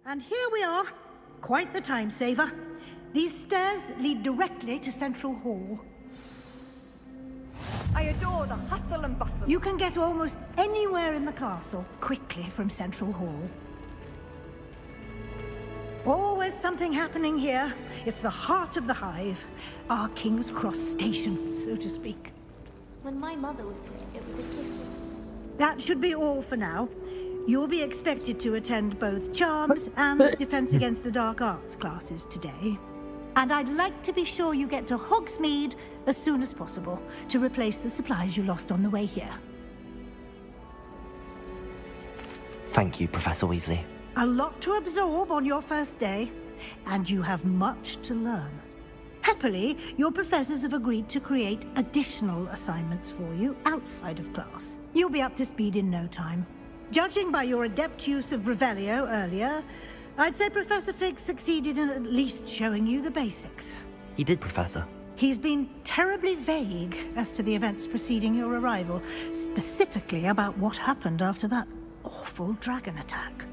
And here we are. Quite the time saver. These stairs lead directly to Central Hall. I adore the hustle and bustle. You can get almost anywhere in the castle quickly from Central Hall. Always something happening here. It's the heart of the hive. Our King's Cross station, so to speak. When my mother was born, it was a gift. That should be all for now. You'll be expected to attend both Charms and Defense Against the Dark Arts classes today. And I'd like to be sure you get to Hogsmeade as soon as possible to replace the supplies you lost on the way here. Thank you, Professor Weasley. A lot to absorb on your first day, and you have much to learn. Happily, your professors have agreed to create additional assignments for you outside of class. You'll be up to speed in no time. Judging by your adept use of Revelio earlier, I'd say Professor Fig succeeded in at least showing you the basics. He did, Professor. He's been terribly vague as to the events preceding your arrival, specifically about what happened after that awful dragon attack.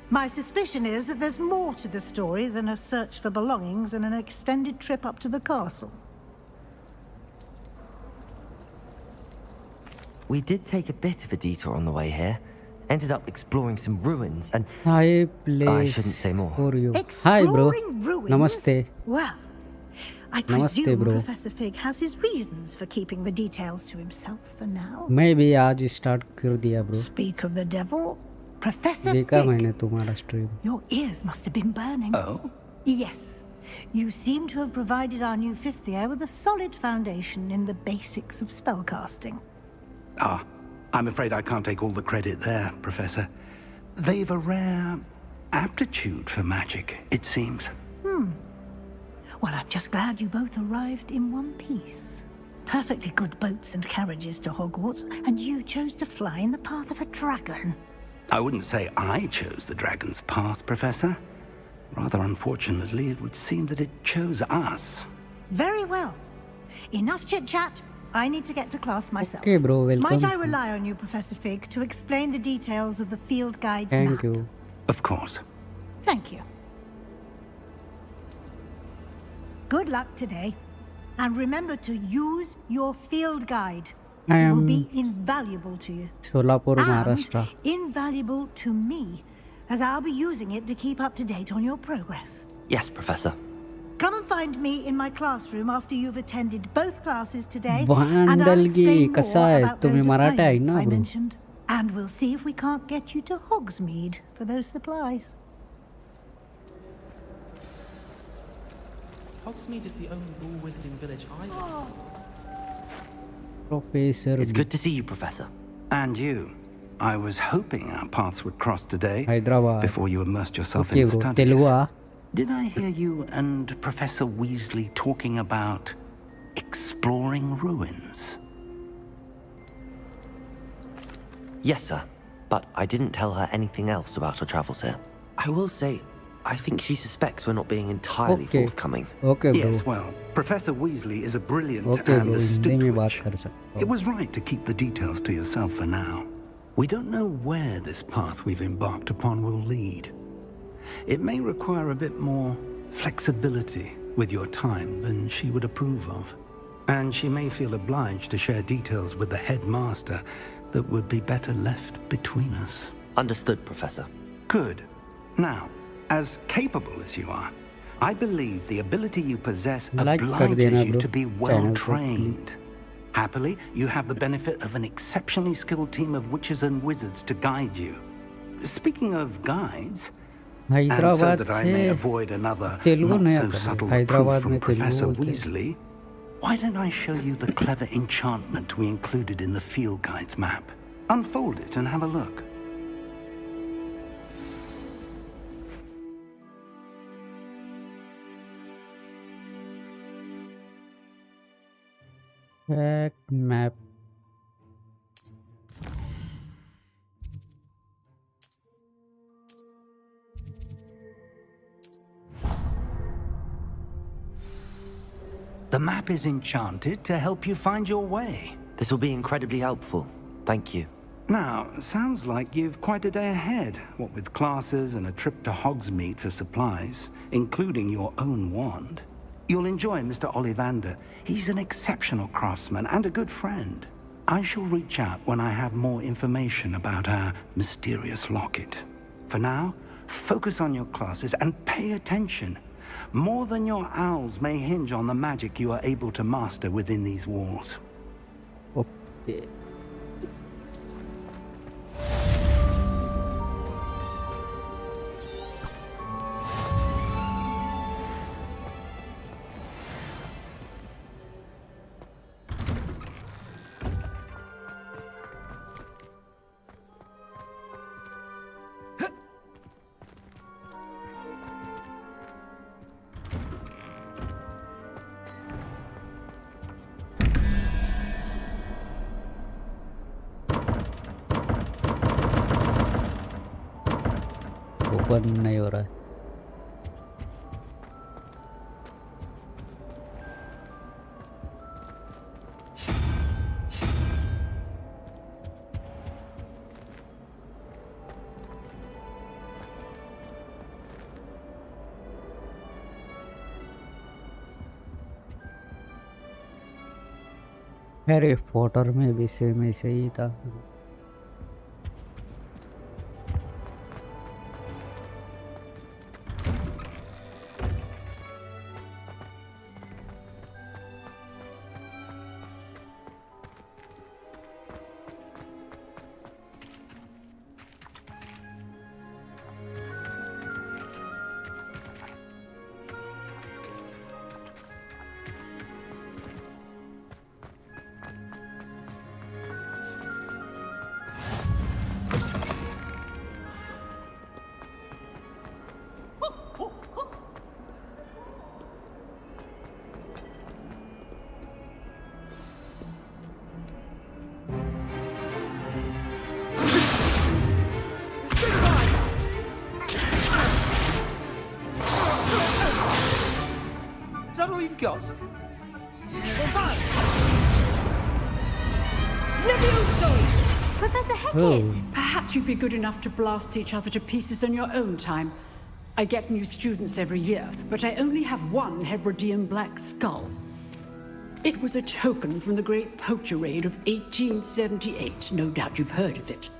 My suspicion is that there's more to the story than a search for belongings and an extended trip up to the castle. We did take a bit of a detour on the way here. Ended up exploring some ruins and... I shouldn't say more. For you. Hi, bro. Ruins? Namaste. Well, I Namaste, presume bro. Professor Fig has his reasons for keeping the details to himself for now. Maybe आज start कर दिया bro. Speak of the devil, Professor देखा Fig. मैंने तुम्हारा stream. Your ears must have been burning. Oh? Yes. You seem to have provided our new fifth year with a solid foundation in the basics of spellcasting. Ah, I'm afraid I can't take all the credit there, Professor. They've a rare aptitude for magic, it seems. Well, I'm just glad you both arrived in one piece. Perfectly good boats and carriages to Hogwarts, and you chose to fly in the path of a dragon. I wouldn't say I chose the dragon's path, Professor. Rather unfortunately, it would seem that it chose us. Very well. Enough chit-chat. I need to get to class myself. Okay, bro, welcome. Might I rely on you, Professor Fig, to explain the details of the field guide's Thank map? you. Of course. Thank you. Good luck today. And remember to use your field guide. I It will am be invaluable to you. Solapur, And Maharashtra. invaluable to me, as I'll be using it to keep up to date on your progress. Yes, Professor. Come and find me in my classroom after you've attended both classes today, and I'll भांडलगी explain कसा more आहे about तुम्ही those Maratha आहे assignments ना I bro. mentioned. And we'll see if we can't get you to Hogsmeade for those supplies. Hogsmeade is the only rule wizarding village I know. Professor. It's good to see you, Professor. And you. I was hoping our paths would cross today, Hyderabad. before you immersed yourself Okay, in bro. studies. Telugu ah? Did I hear you and Professor Weasley talking about exploring ruins? Yes, sir. But I didn't tell her anything else about our travels here. I will say, I think she suspects we're not being entirely forthcoming. Okay, bro. Yes, well, Professor Weasley is a brilliant Okay, and bro. astute Hindi में बात witch. कर सकता It was right to keep the details to yourself for now. We don't know where this path we've embarked upon will lead. It may require a bit more flexibility with your time than she would approve of. And she may feel obliged to share details with the headmaster that would be better left between us. Understood, Professor. Good. Now, as capable as you are, I believe the ability you possess obliges you to be well-trained. Happily, you have the benefit of an exceptionally skilled team of witches and wizards to guide you. Speaking of guides, and so that I may avoid another not-so-subtle reproof from Professor Weasley, why don't I show you the clever enchantment we included in the field guide's map? Unfold it and have a look. Map. The map is enchanted to help you find your way. This will be incredibly helpful. Thank you. Now, sounds like you've quite a day ahead, what with classes and a trip to Hogsmeade for supplies, including your own wand. You'll enjoy Mr. Ollivander. He's an exceptional craftsman and a good friend. I shall reach out when I have more information about our mysterious locket. For now, focus on your classes and pay attention. More than your owls may hinge on the magic you are able to master within these walls. Okay. Open नहीं हो रहा है Harry Potter में भी same ऐसे ही था Is that all you've got? Professor Hecat! Perhaps you'd be good enough to blast each other to pieces on your own time. I get new students every year, but I only have one Hebridean black skull. It was a token from the Great Poacher Raid of 1878. No doubt you've heard of it.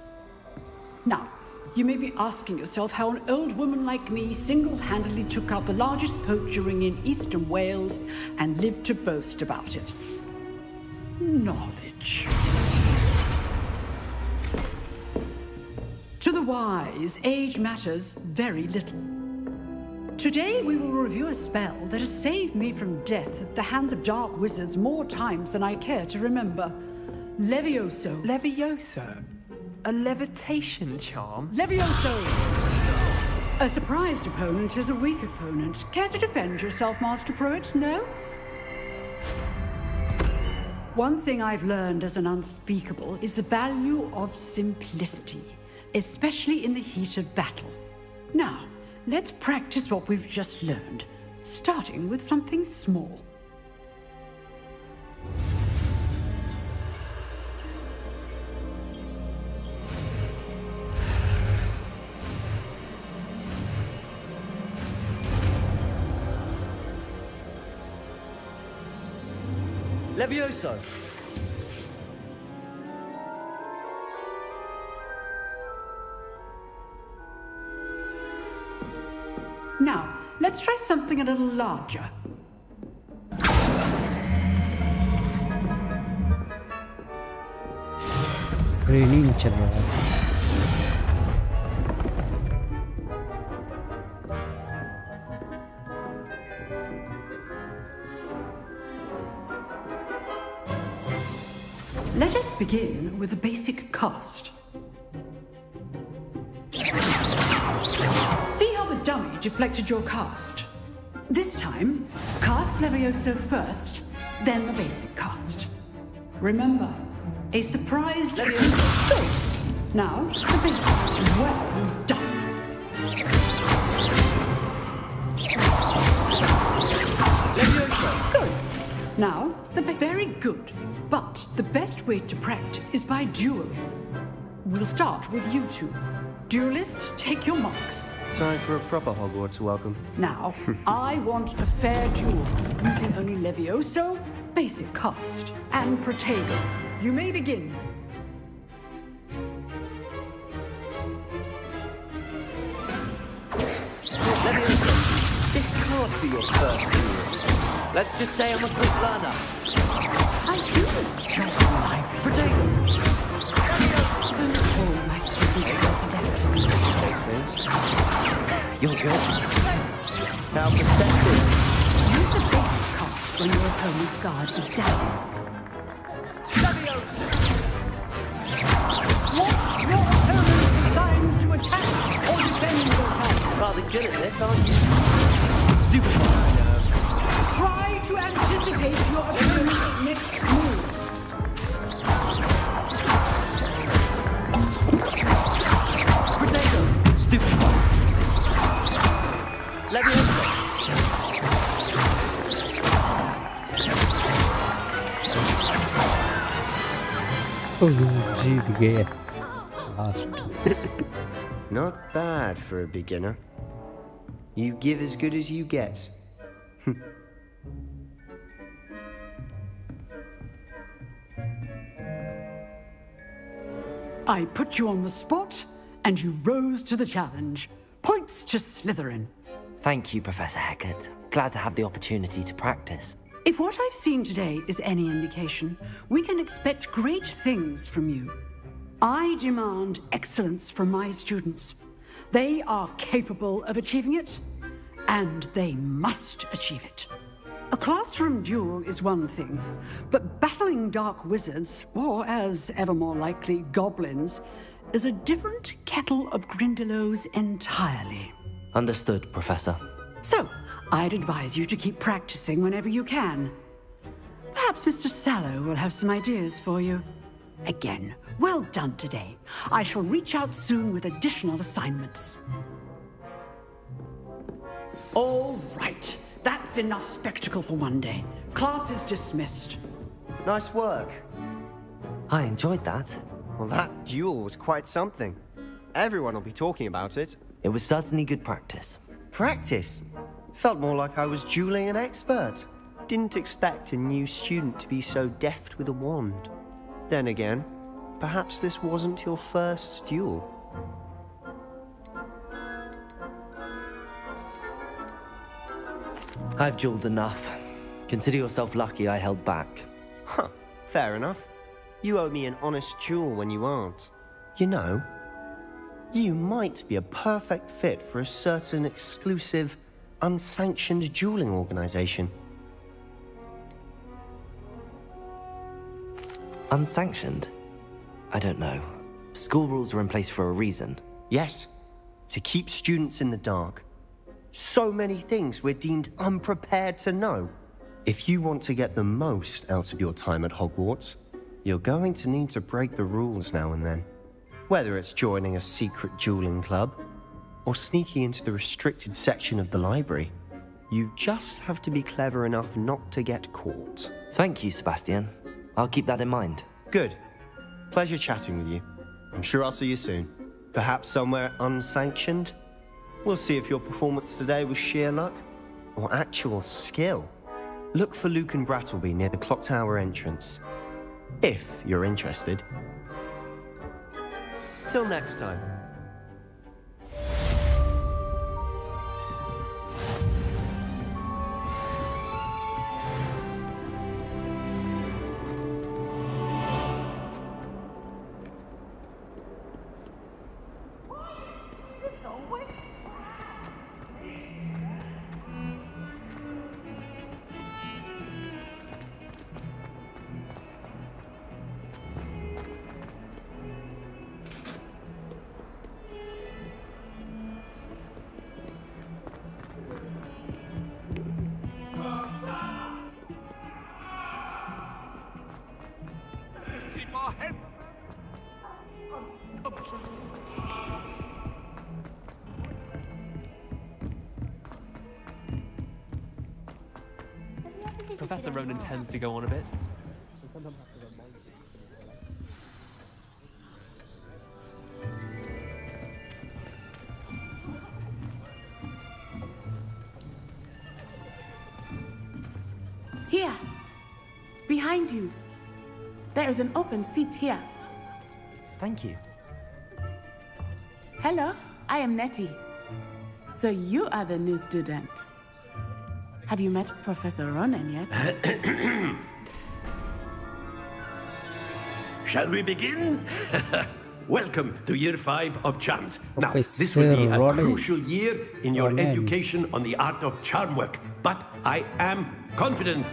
Now, you may be asking yourself how an old woman like me single-handedly took out the largest poacher ring in eastern Wales and lived to boast about it. Knowledge. To the wise, age matters very little. Today we will review a spell that has saved me from death at the hands of dark wizards more times than I care to remember. Levioso. Levioso? A levitation charm? Levioso! A surprised opponent is a weak opponent. Care to defend yourself, Master Pruitt? No? One thing I've learned as an unspeakable is the value of simplicity, especially in the heat of battle. Now, let's practice what we've just learned, starting with something small. Levioso! Now, let's try something a little larger. Training चल रहा है। Let us begin with the basic cast. See how the dummy deflected your cast? This time, cast Levioso first, then the basic cast. Remember, a surprise Levioso. Good. Now, the basic. Well done. Levioso. Good. Now, very good. But the best way to practice is by dueling. We'll start with you two. Duelists, take your marks. Time for a proper Hogwarts welcome. Now, I want a fair duel, using only Levioso, basic cast, and Protego. You may begin. Levioso, this can't be your first duel. Let's just say I'm a quick learner. I do enjoy life. Protego! All my students are Those things. You're good. How perceptive. Use the basic cast when your opponent's guard is down. Watch your opponent designs to attack or defend yourself. Rather good at this, aren't you? Stupid. Try to anticipate your opponent's next move. Protego! Stupid. Levioso! जीत गए last. Not bad for a beginner. You give as good as you get. I put you on the spot, and you rose to the challenge. Points to Slytherin. Thank you, Professor Hecat. Glad to have the opportunity to practice. If what I've seen today is any indication, we can expect great things from you. I demand excellence from my students. They are capable of achieving it, and they must achieve it. A classroom duel is one thing, but battling dark wizards, or as ever more likely, goblins, is a different kettle of Grindylows entirely. Understood, Professor. So, I'd advise you to keep practicing whenever you can. Perhaps Mr. Sallow will have some ideas for you. Again, well done today. I shall reach out soon with additional assignments. All right. That's enough spectacle for one day. Class is dismissed. Nice work. I enjoyed that. Well, that duel was quite something. Everyone will be talking about it. It was certainly good practice. Practice? Felt more like I was dueling an expert. Didn't expect a new student to be so deft with a wand. Then again, perhaps this wasn't your first duel. I've dueled enough. Consider yourself lucky I held back. Huh, fair enough. You owe me an honest duel when you aren't. You know, you might be a perfect fit for a certain exclusive, unsanctioned dueling organization. Unsanctioned? I don't know. School rules are in place for a reason. Yes, to keep students in the dark. So many things we're deemed unprepared to know. If you want to get the most out of your time at Hogwarts, you're going to need to break the rules now and then. Whether it's joining a secret dueling club, or sneaking into the restricted section of the library. You just have to be clever enough not to get caught. Thank you, Sebastian. I'll keep that in mind. Good. Pleasure chatting with you. I'm sure I'll see you soon. Perhaps somewhere unsanctioned? We'll see if your performance today was sheer luck or actual skill. Look for Luke and Brattleby near the clock tower entrance, if you're interested. Till next time. Professor Ronan tends to go on a bit. Here, behind you. There is an open seat here. Thank you. Hello, I am Nettie. So you are the new student. Have you met Professor Ronan yet? Shall we begin? Welcome to Year 5 of Charms. Now, Professor this will be a Ronan. crucial year in your Ronan. education on the art of charm work. But I am confident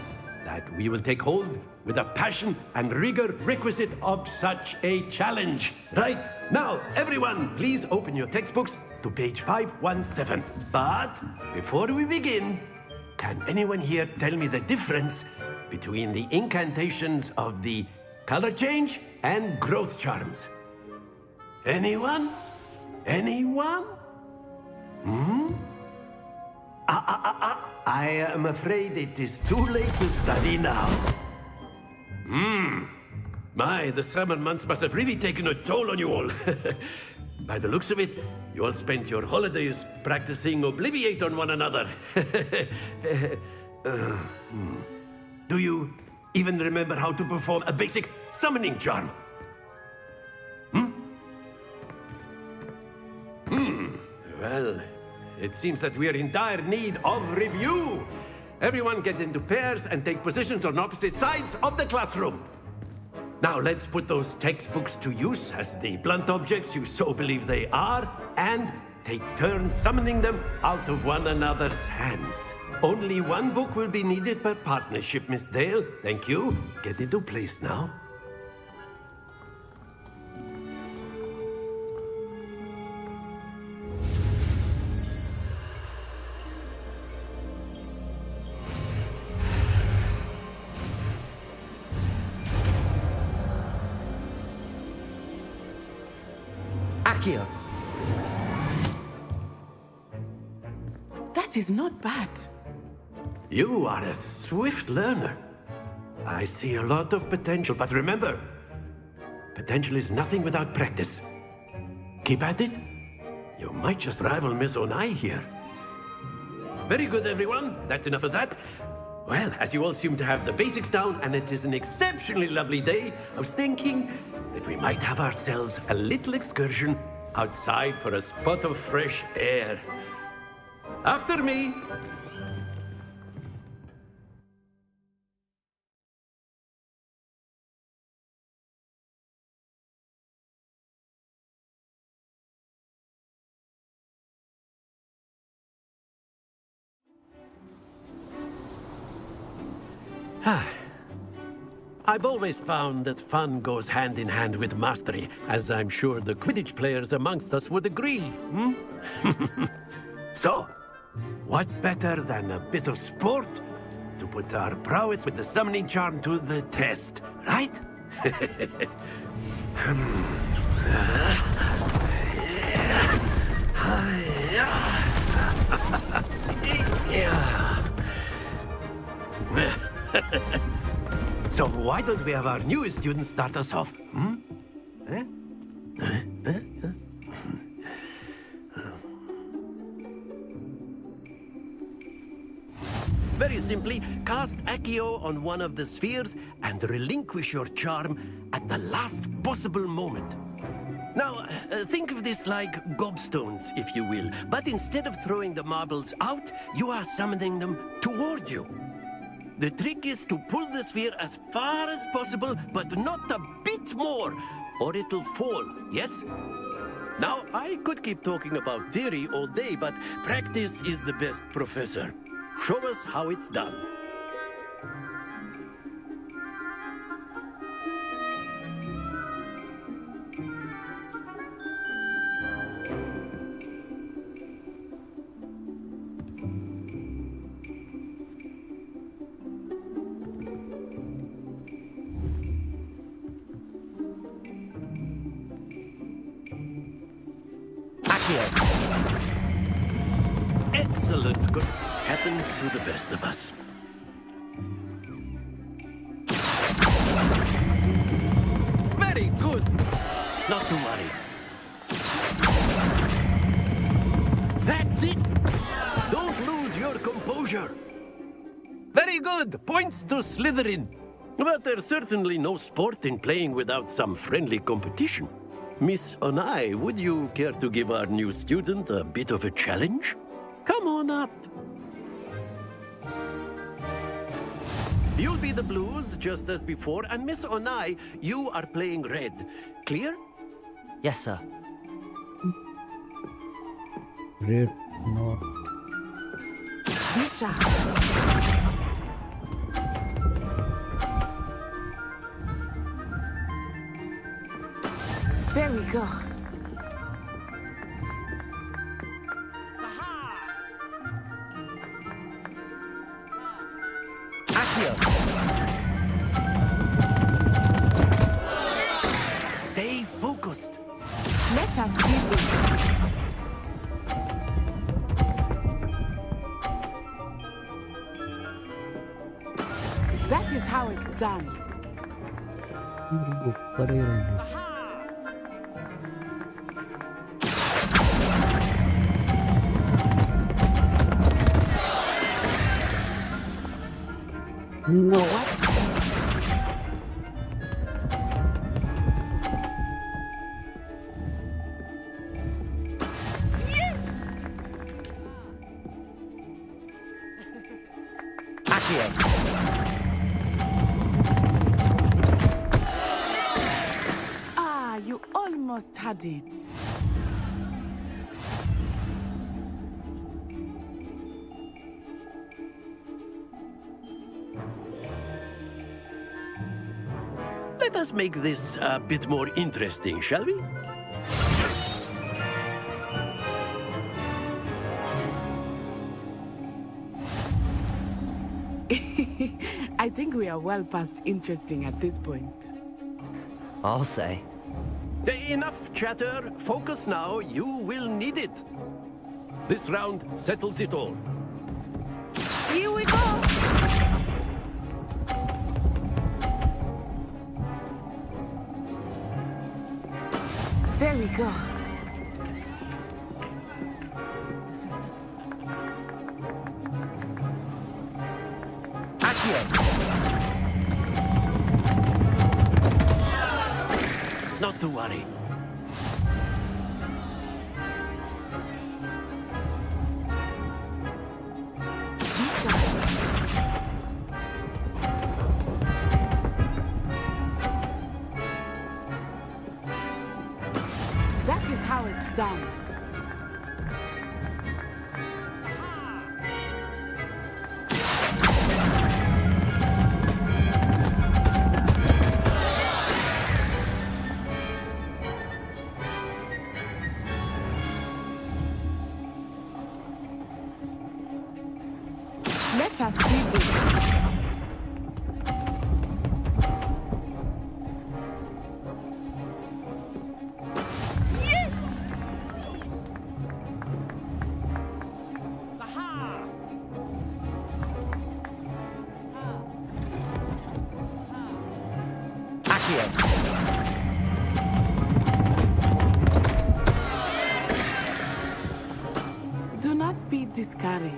that we will take hold with the passion and rigor requisite of such a challenge. Right, now, everyone, please open your textbooks to page 517. But before we begin, can anyone here tell me the difference between the incantations of the color change and growth charms? Anyone? Anyone? I am afraid it is too late to study now. My, the summer months must have really taken a toll on you all. By the looks of it, you all spent your holidays practicing Obliviate on one another. Do you even remember how to perform a basic summoning charm? Well, it seems that we are in dire need of review. Everyone get into pairs and take positions on opposite sides of the classroom. Now let's put those textbooks to use as the blunt objects you so believe they are, and take turns summoning them out of one another's hands. Only one book will be needed per partnership, Miss Dale. Thank you. Get into place now. Accio. That is not bad. You are a swift learner. I see a lot of potential, but remember, potential is nothing without practice. Keep at it. You might just rival Miss Onai here. Very good, everyone. That's enough of that. Well, as you all seem to have the basics down, and it is an exceptionally lovely day, I was thinking that we might have ourselves a little excursion outside for a spot of fresh air. After me. I've always found that fun goes hand in hand with mastery, as I'm sure the Quidditch players amongst us would agree. So, what better than a bit of sport to put our prowess with the summoning charm to the test, right? So why don't we have our newest student start us off? Very simply, cast Accio on one of the spheres and relinquish your charm at the last possible moment. Now, think of this like gobstones, if you will, but instead of throwing the marbles out, you are summoning them toward you. The trick is to pull the sphere as far as possible, but not a bit more, or it'll fall, yes? Now, I could keep talking about theory all day, but practice is the best professor. Show us how it's done. Excellent. Good. Happens to the best of us. Very good. Not to worry. That's it. Don't lose your composure. Very good. Points to Slytherin. But there's certainly no sport in playing without some friendly competition. Miss Onai, would you care to give our new student a bit of a challenge? Come on up. You'll be the blues, just as before, and Miss Onai, you are playing red. Clear? Yes, sir. Red, no. Misha. There we go. Stay focused. Let us do this. That is how it's done. No. Ah, you almost had it. Let us make this a bit more interesting, shall we? I think we are well past interesting at this point. I'll say. Enough chatter. Focus now. You will need it. This round settles it all. Here we go! There we go. Not to worry. That is how it's done. Let us see this. Yes! Accio. Do not be discouraged.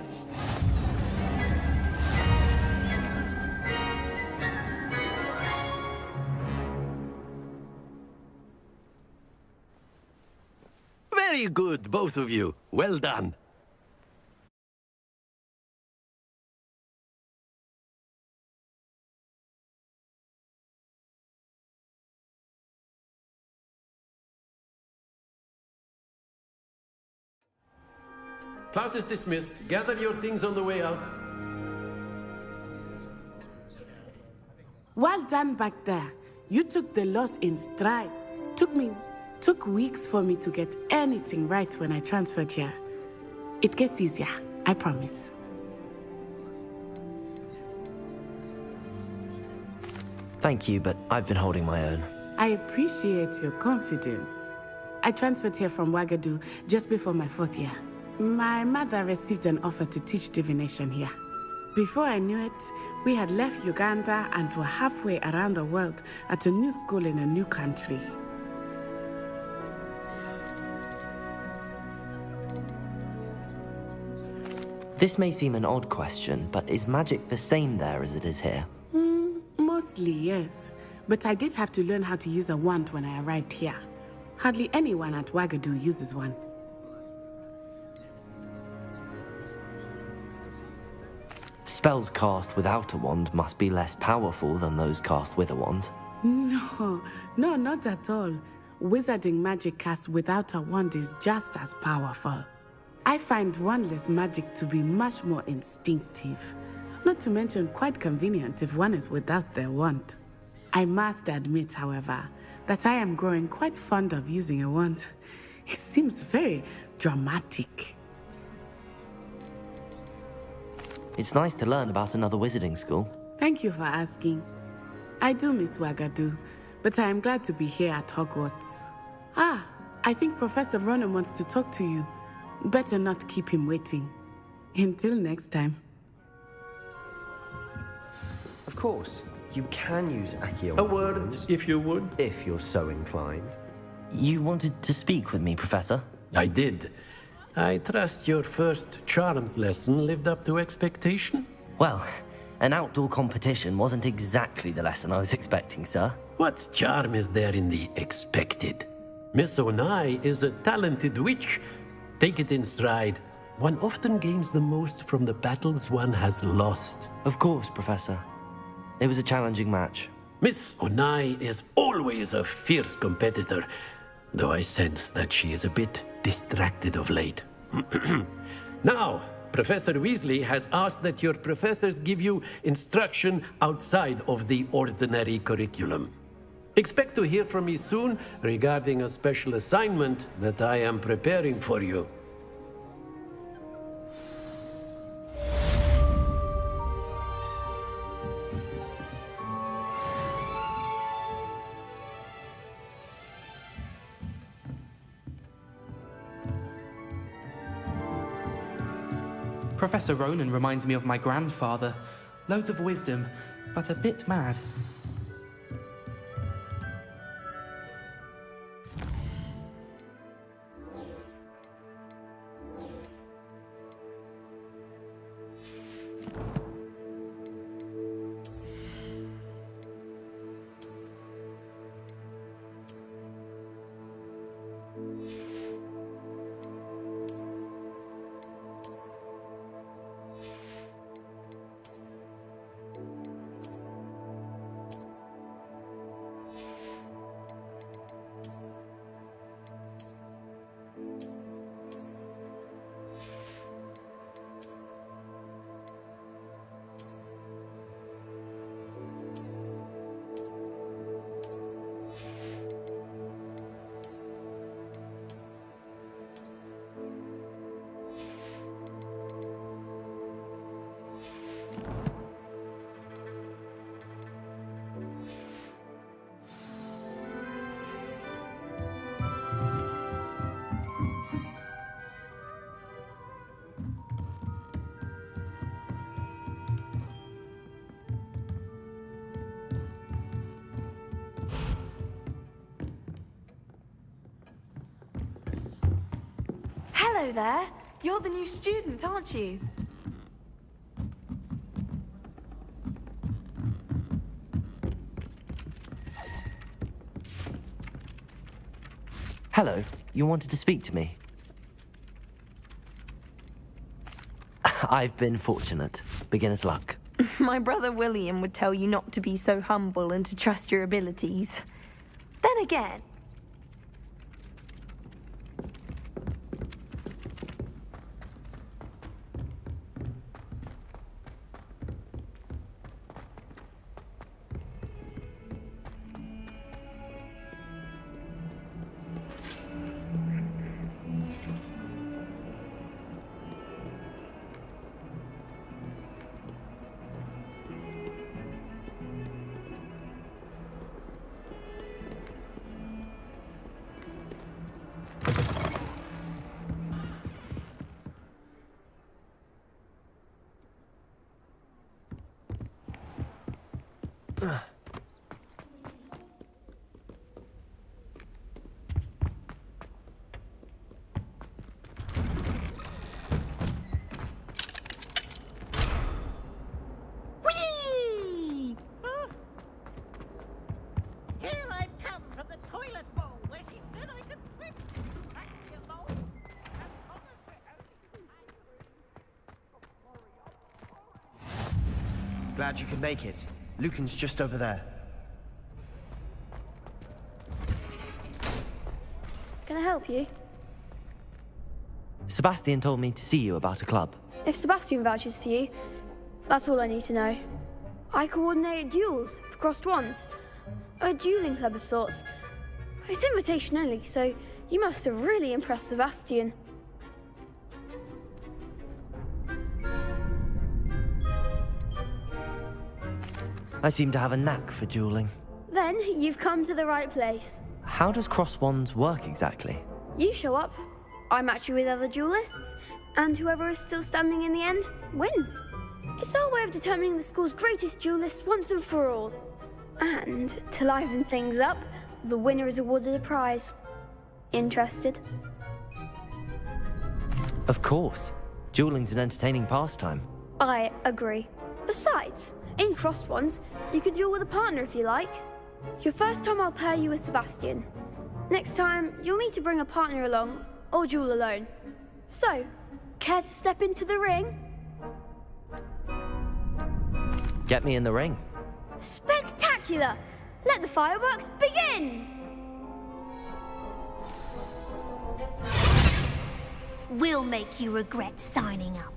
Very good, both of you. Well done. Class is dismissed. Gather your things on the way out. Well done back there. You took the loss in stride. Took weeks for me to get anything right when I transferred here. It gets easier, I promise. Thank you, but I've been holding my own. I appreciate your confidence. I transferred here from Ouagadougou just before my 4th year. My mother received an offer to teach divination here. Before I knew it, we had left Uganda and were halfway around the world at a new school in a new country. This may seem an odd question, but is magic the same there as it is here? Mostly, yes. But I did have to learn how to use a wand when I arrived here. Hardly anyone at Ouagadougou uses one. Spells cast without a wand must be less powerful than those cast with a wand. No, not at all. Wizarding magic cast without a wand is just as powerful. I find wandless magic to be much more instinctive. Not to mention quite convenient if one is without their wand. I must admit, however, that I am growing quite fond of using a wand. It seems very dramatic. It's nice to learn about another wizarding school. Thank you for asking. I do miss Ouagadougou, but I am glad to be here at Hogwarts. I think Professor Ronan wants to talk to you. Better not keep him waiting. Until next time. Of course, you can use Accio. A word, if you would. If you're so inclined. You wanted to speak with me, Professor? I did. I trust your first charms lesson lived up to expectation? Well, an outdoor competition wasn't exactly the lesson I was expecting, sir. What charm is there in the expected? Miss Onai is a talented witch. Take it in stride. One often gains the most from the battles one has lost. Of course, Professor. It was a challenging match. Miss Onai is always a fierce competitor, though I sense that she is a bit distracted of late. Now, Professor Weasley has asked that your professors give you instruction outside of the ordinary curriculum. Expect to hear from me soon regarding a special assignment that I am preparing for you. Professor Ronan reminds me of my grandfather. Loads of wisdom, but a bit mad. Hello there. You're the new student, aren't you? Hello, you wanted to speak to me? I've been fortunate. Beginner's luck. My brother William would tell you not to be so humble and to trust your abilities. Then again... Glad you could make it. Lucan's just over there. Can I help you? Sebastian told me to see you about a club. If Sebastian vouches for you, that's all I need to know. I coordinate duels for crossed ones. A dueling club of sorts. It's invitation only, so you must have really impressed Sebastian. I seem to have a knack for dueling. Then you've come to the right place. How does cross wands work exactly? You show up, I match you with other duelists, and whoever is still standing in the end wins. It's our way of determining the school's greatest duelist once and for all. And to liven things up, the winner is awarded a prize. Interested? Of course. Dueling's an entertaining pastime. I agree. Besides, in crossed ones, you can duel with a partner if you like. Your first time I'll pair you with Sebastian. Next time, you'll need to bring a partner along, or duel alone. So, care to step into the ring? Get me in the ring. Spectacular! Let the fireworks begin! We'll make you regret signing up.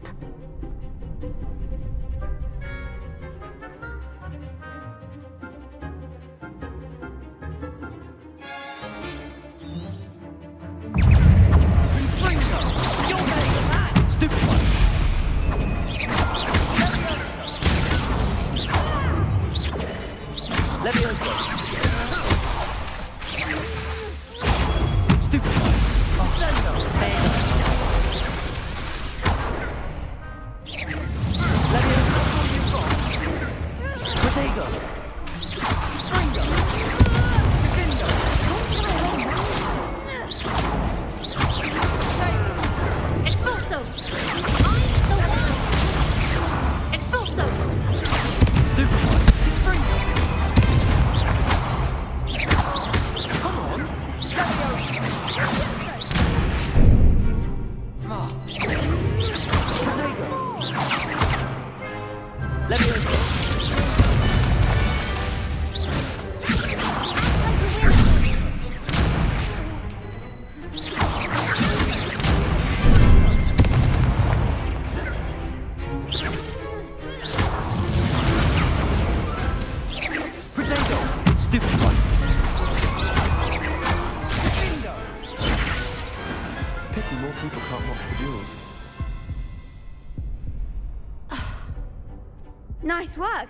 Nice work.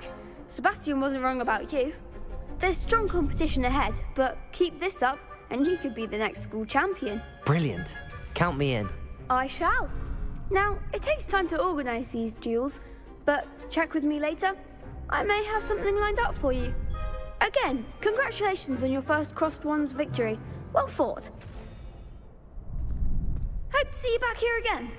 Sebastian wasn't wrong about you. There's strong competition ahead, but keep this up and you could be the next school champion. Brilliant. Count me in. I shall. Now, it takes time to organise these duels, but check with me later. I may have something lined up for you. Again, congratulations on your first crossed ones victory. Well fought. Hope to see you back here again.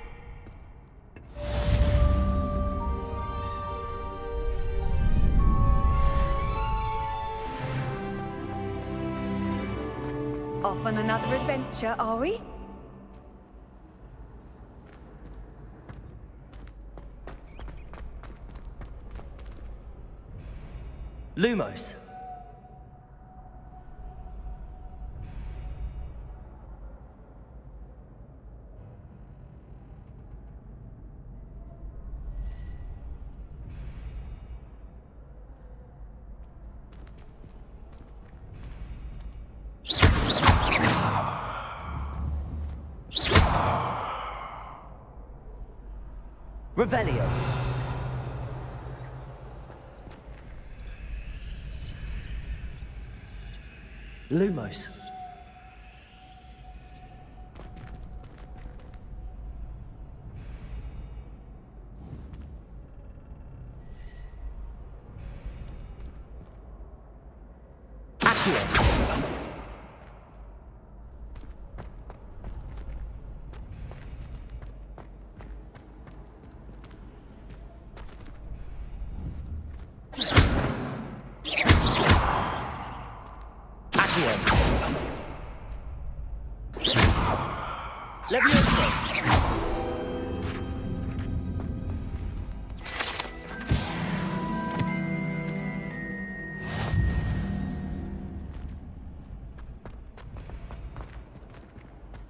Off on another adventure, are we? Lumos. Revelio. Lumos. Accio. Levioso.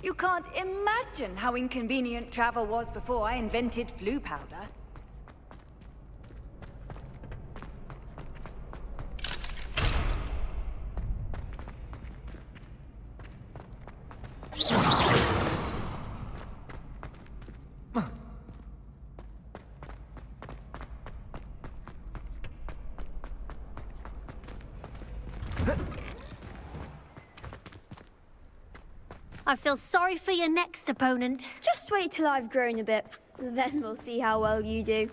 You can't imagine how inconvenient travel was before I invented flu powder. I feel sorry for your next opponent. Just wait till I've grown a bit. Then we'll see how well you do.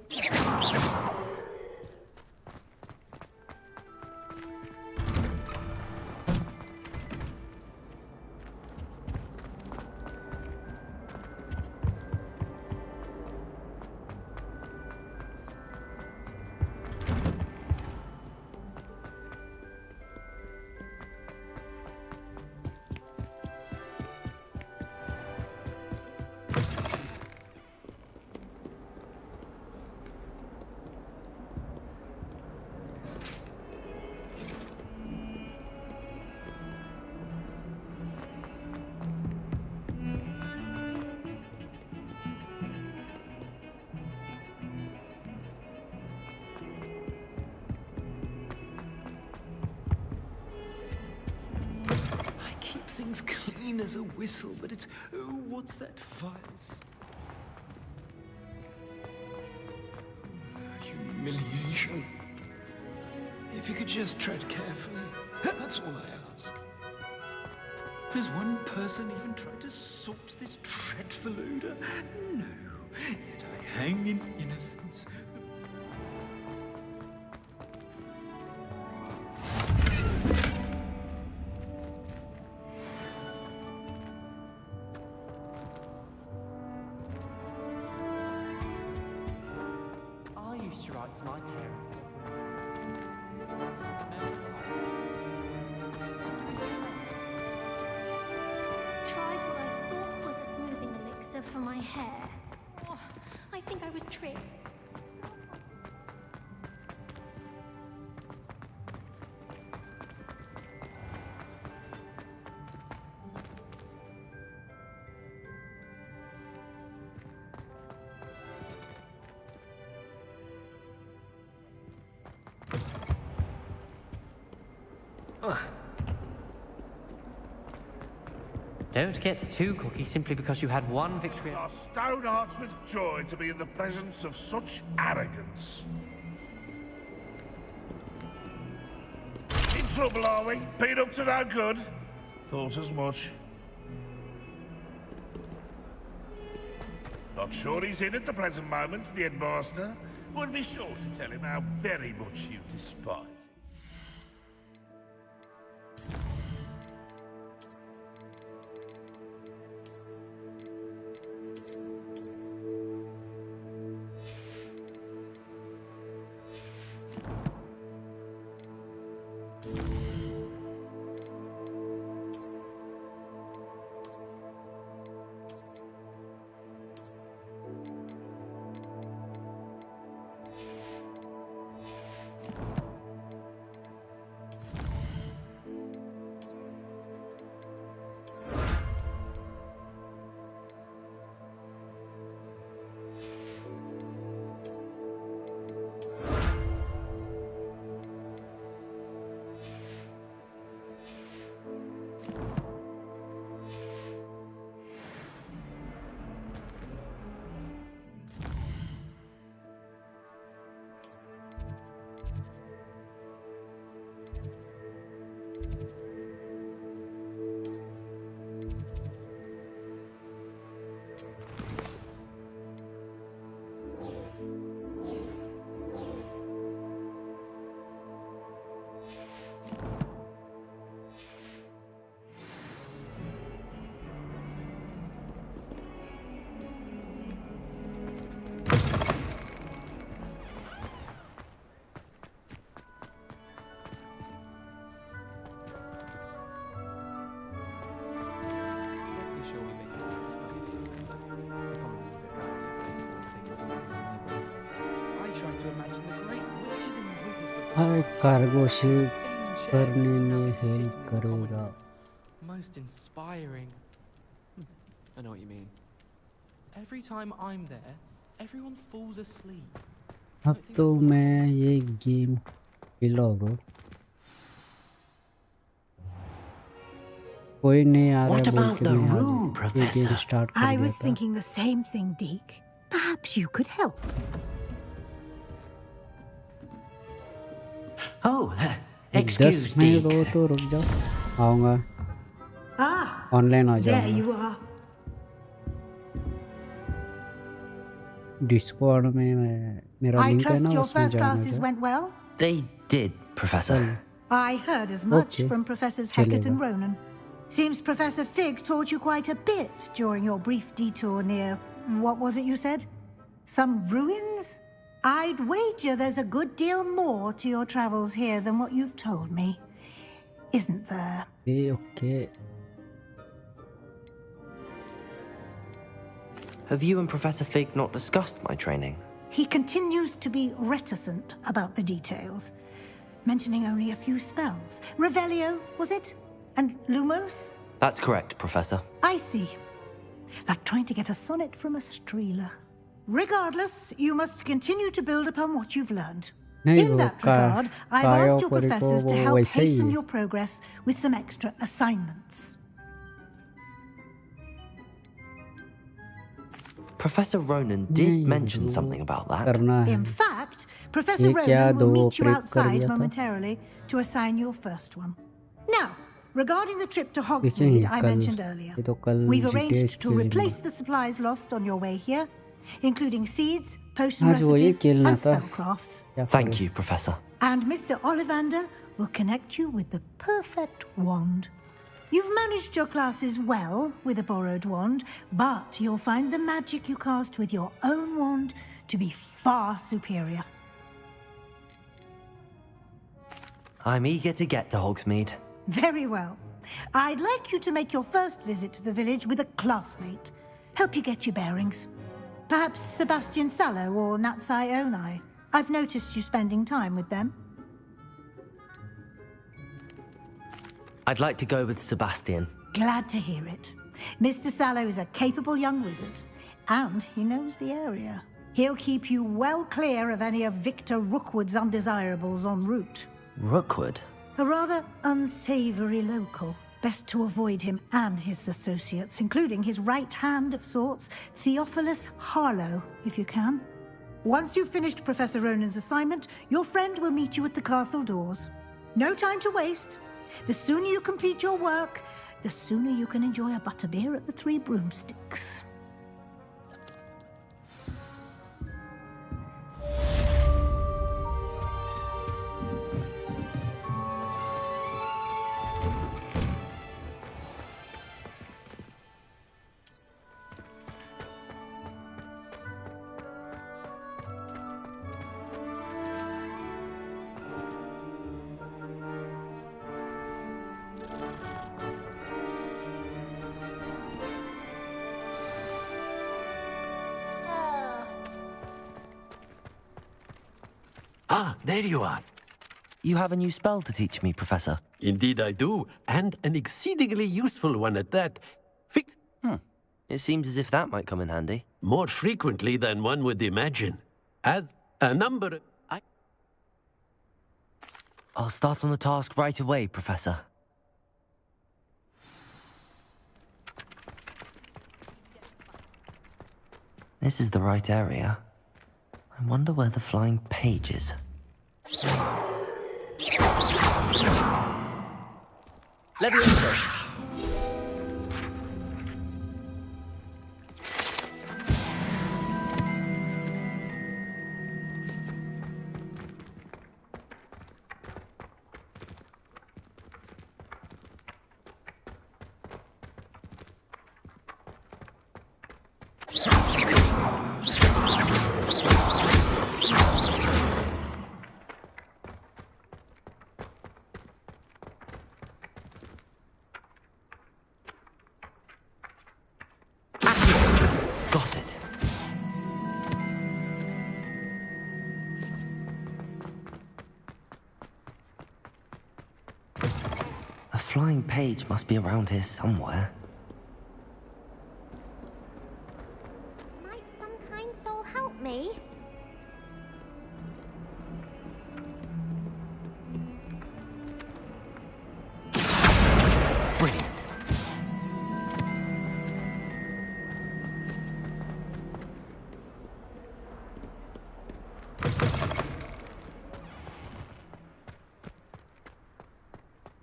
Things clean as a whistle, but it's... Oh, what's that fuzz? Humiliation. If you could just tread carefully, that's all I ask. Has one person even tried to sort this dreadful odor? No, yet I hang in innocence. To my parents. Tried what I thought was a smoothing elixir for my hair. Oh, I think I was tricked. Don't get too cocky simply because you had one victory. Our stone hearts with joy to be in the presence of such arrogance. In trouble, are we? Been up to no good? Thought as much. Not sure he's in at the present moment, the headmaster. Would be sure to tell him how very much you despise him. और cargo ship करने में help करेगा। Most inspiring. I know what you mean. Every time I'm there, everyone falls asleep. अब तो मैं ये game खेला होगा। कोई नहीं आ रहा है बोल के मैं ये गेम स्टार्ट कर I दिया was था। thinking the same thing, Deke. Perhaps you could help. Oh, 10 excuse minute Deke. हो तो रुक जाओ, आऊँगा। Ah, ऑनलाइन आ there जाऊँगा। you are. डिस्कॉर्ड में मेरा I लिंक है trust ना, your उसमें first जाना classes क्या? went well? They did, Professor. I heard as much Okay. from Professors Hecat and चलेगा। Ronan. Seems Professor Fig taught you quite a bit during your brief detour near, what was it you said? Some ruins? I'd wager there's a good deal more to your travels here than what you've told me. Isn't there? Okay. Have you and Professor Fig not discussed my training? He continues to be reticent about the details, mentioning only a few spells. Revelio, was it? And Lumos? That's correct, Professor. I see. Like trying to get a sonnet from a streeler. Regardless, you must continue to build upon what you've learned. नहीं, In वो that regard, I've asked your कायोपरी को professors to वो help वैसे ही hasten है। your progress with some extra assignments. Professor Ronan did mention something about that. करना है। In fact, Professor ये क्या Ronan will दो meet you prep कर outside दिया था? momentarily to assign your first one. Now, regarding the trip to देखेंगे Hogsmeade I कल, mentioned earlier, ये तो कल we've GTS arranged to खेलेंगे। replace the supplies lost on your way here, including seeds, potion आज वही recipes, खेलना and था। spellcrafts. Thank you, Professor. And Mr. Ollivander will connect you with the perfect wand. You've managed your classes well with a borrowed wand, but you'll find the magic you cast with your own wand to be far superior. I'm eager to get to Hogsmeade. Very well. I'd like you to make your first visit to the village with a classmate. Help you get your bearings. Perhaps Sebastian Sallow or Natsai Onai. I've noticed you spending time with them. I'd like to go with Sebastian. Glad to hear it. Mr. Sallow is a capable young wizard, and he knows the area. He'll keep you well clear of any of Victor Rookwood's undesirables en route. Rookwood? A rather unsavory local. Best to avoid him and his associates, including his right hand of sorts, Theophilus Harlow, if you can. Once you've finished Professor Ronan's assignment, your friend will meet you at the castle doors. No time to waste. The sooner you complete your work, the sooner you can enjoy a butterbeer at the Three Broomsticks. Ah, there you are. You have a new spell to teach me, Professor. Indeed I do, and an exceedingly useful one at that. Fix... It seems as if that might come in handy. More frequently than one would imagine. As a number... I'll start on the task right away, Professor. This is the right area. I wonder where the flying page is. Leviosa! Got it. flying page must be around here somewhere. Might some kind soul help me? Brilliant.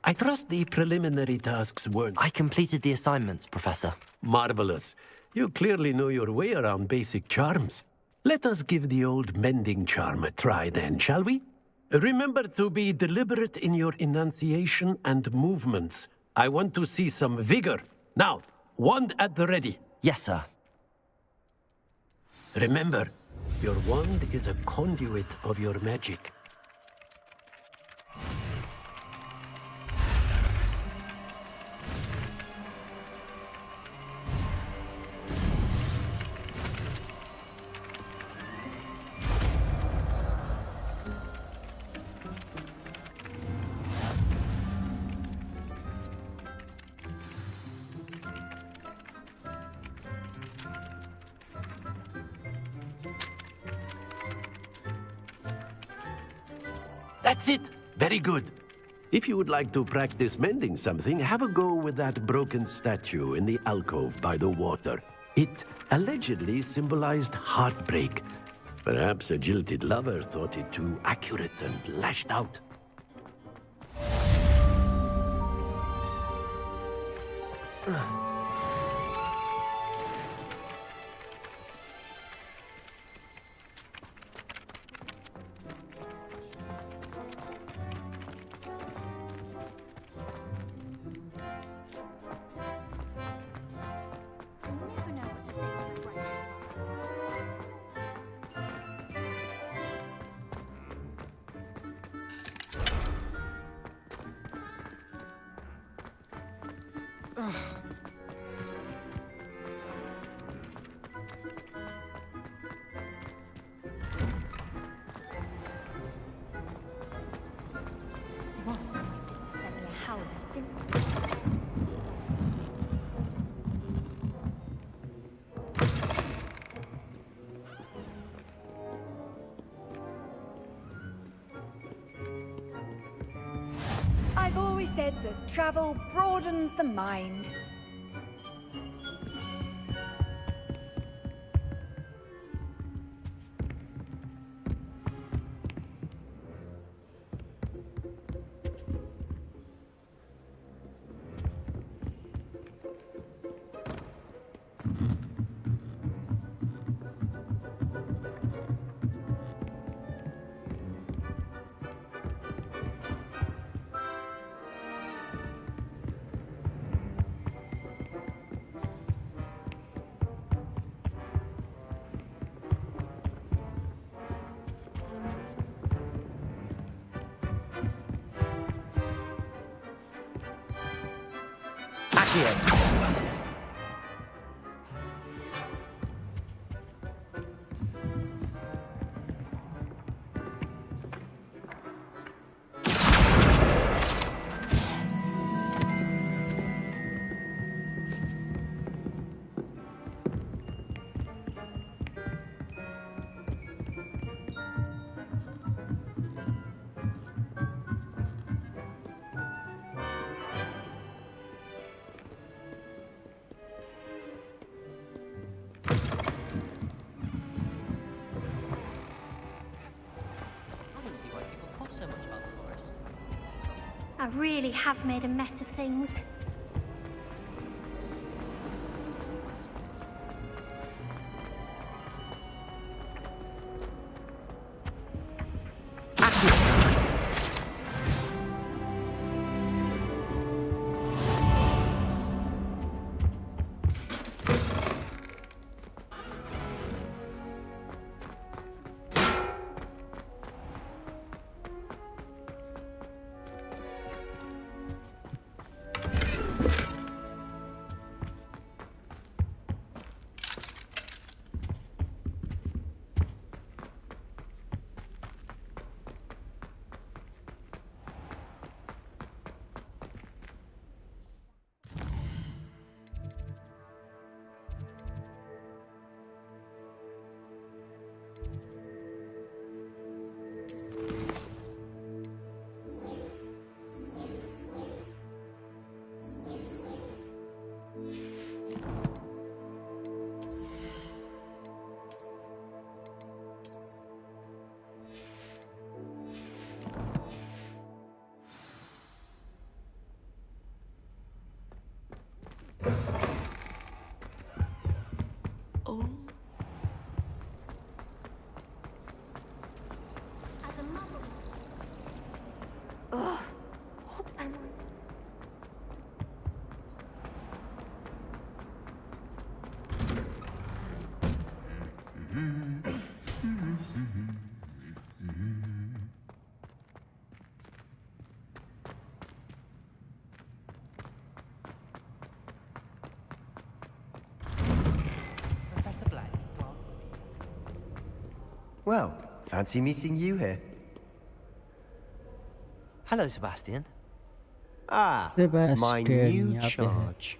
I trust the preliminary tasks weren't... I completed the assignments, Professor. Marvelous. You clearly know your way around basic charms. Let us give the old mending charm a try then, shall we? Remember to be deliberate in your enunciation and movements. I want to see some vigor. Now, wand at the ready. Yes, sir. Remember, your wand is a conduit of your magic. That's it! Very good. If you would like to practice mending something, have a go with that broken statue in the alcove by the water. It allegedly symbolized heartbreak. Perhaps a jilted lover thought it too accurate and lashed out. I've always said that travel broadens the mind. I really have made a mess of things. As a mother. Ugh. What am I? Professor Black. Well, fancy meeting you here. Hello, Sebastian. Ah, my Sebastian, new यहाँ पे है। charge.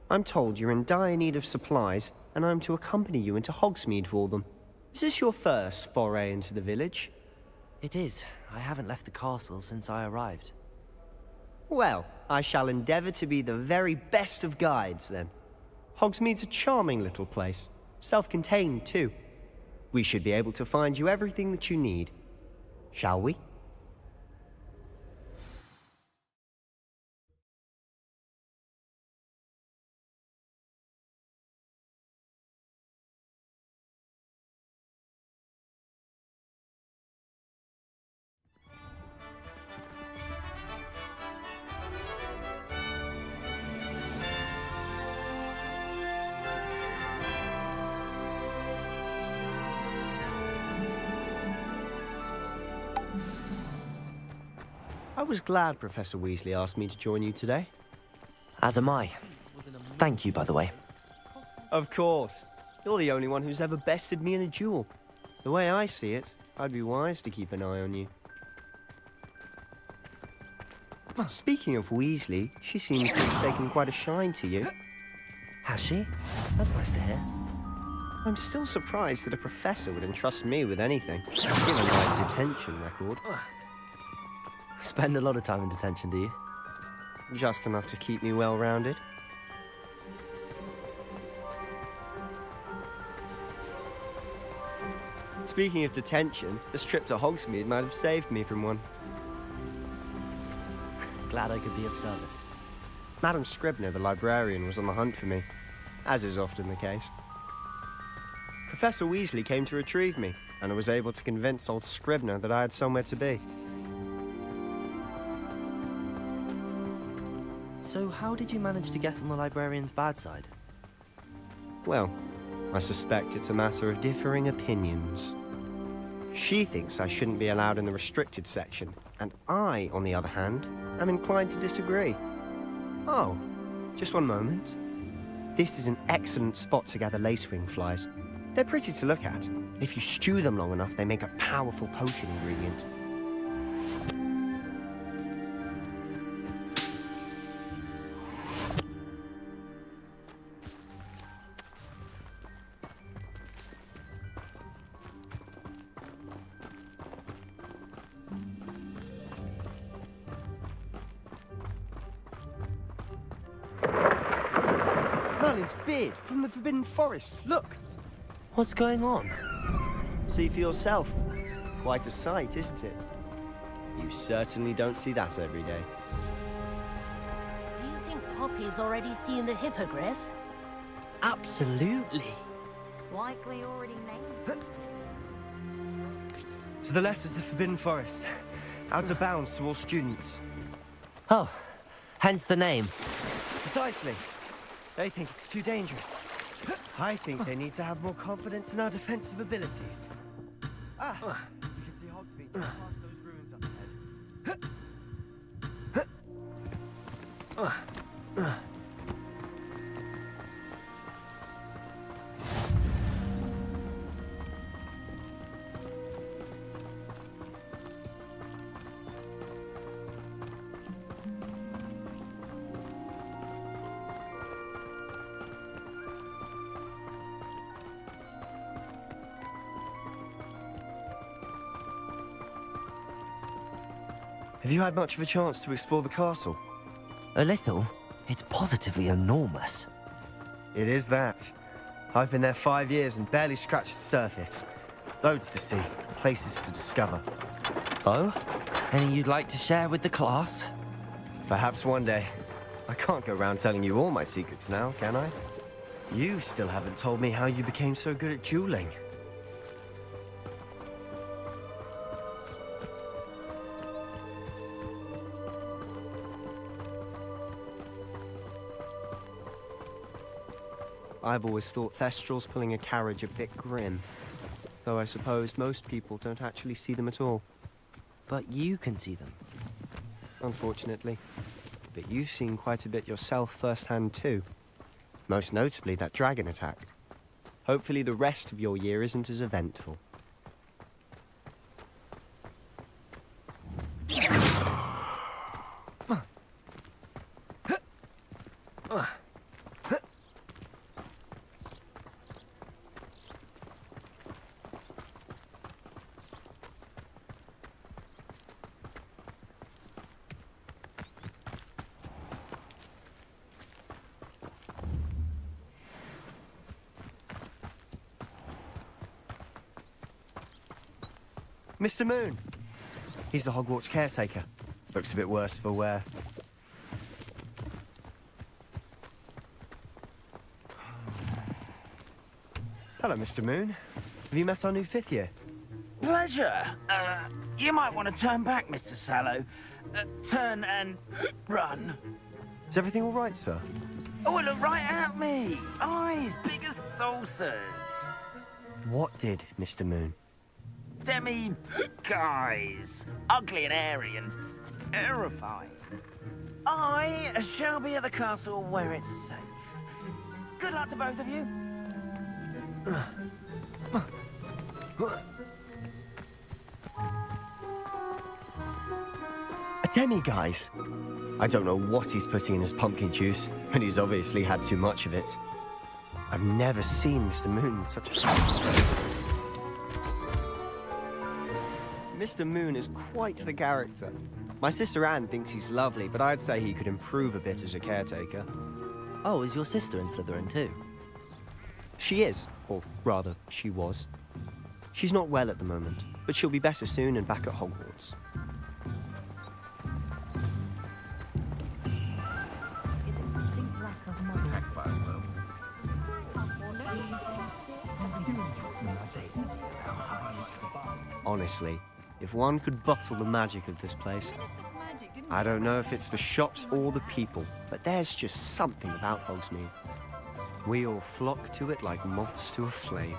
I'm told you're in dire need of supplies, and I'm to accompany you into Hogsmeade for them. Is this your first foray into the village? It is. I haven't left the castle since I arrived. Well, I shall endeavour to be the very best of guides, then. Hogsmeade's a charming little place. Self-contained, too. We should be able to find you everything that you need. Shall we? I was glad Professor Weasley asked me to join you today. As am I. Thank you, by the way. Of course. You're the only one who's ever bested me in a duel. The way I see it, I'd be wise to keep an eye on you. Speaking of Weasley, she seems to have taken quite a shine to you. Has she? That's nice to hear. I'm still surprised that a professor would entrust me with anything, given my detention record. Spend a lot of time in detention, do you? Just enough to keep me well-rounded. Speaking of detention, this trip to Hogsmeade might have saved me from one. Glad I could be of service. Madam Scribner, the librarian, was on the hunt for me, as is often the case. Professor Weasley came to retrieve me, and I was able to convince old Scribner that I had somewhere to be. So how did you manage to get on the librarian's bad side? Well, I suspect it's a matter of differing opinions. She thinks I shouldn't be allowed in the restricted section, and I, on the other hand, am inclined to disagree. Oh, just one moment. This is an excellent spot to gather lacewing flies. They're pretty to look at. If you stew them long enough, they make a powerful potion ingredient. Merlin's beard from the Forbidden Forest. Look! What's going on? See for yourself. Quite a sight, isn't it? You certainly don't see that every day. Do you think Poppy's already seen the hippogriffs? Absolutely. Like we already named. To the left is the Forbidden Forest. Out of bounds to all students. Oh, hence the name. Precisely. They think it's too dangerous. I think they need to have more confidence in our defensive abilities. Ah, you can see Hogsmeade just past those ruins up ahead. Have you had much of a chance to explore the castle? A little. It's positively enormous. It is that. I've been there 5 years and barely scratched the surface. Loads to see, places to discover. Oh? Any you'd like to share with the class? Perhaps one day. I can't go around telling you all my secrets now, can I? You still haven't told me how you became so good at dueling. I've always thought Thestrals pulling a carriage a bit grim. Though I suppose most people don't actually see them at all. But you can see them. Unfortunately. But you've seen quite a bit yourself firsthand too. Most notably that dragon attack. Hopefully the rest of your year isn't as eventful. Mr. Moon. He's the Hogwarts caretaker. Looks a bit worse for wear. Hello, Mr. Moon. Have you met our new 5th year? Pleasure. You might want to turn back, Mr. Sallow. Turn and run. Is everything all right, sir? Oh, look right at me. Eyes big as saucers. What did, Mr. Moon? Guys. Ugly and airy and terrifying. I shall be at the castle where it's safe. Good luck to both of you. A demi-guise? I don't know what he's putting in his pumpkin juice, but he's obviously had too much of it. I've never seen Mr. Moon in such a... Mr. Moon is quite the character. My sister Anne thinks he's lovely, but I'd say he could improve a bit as a caretaker. Oh, is your sister in Slytherin too? She is, or rather, she was. She's not well at the moment, but she'll be better soon and back at Hogwarts. Honestly, if one could bottle the magic of this place, I don't know if it's the shops or the people, but there's just something about Hogsmeade. We all flock to it like moths to a flame.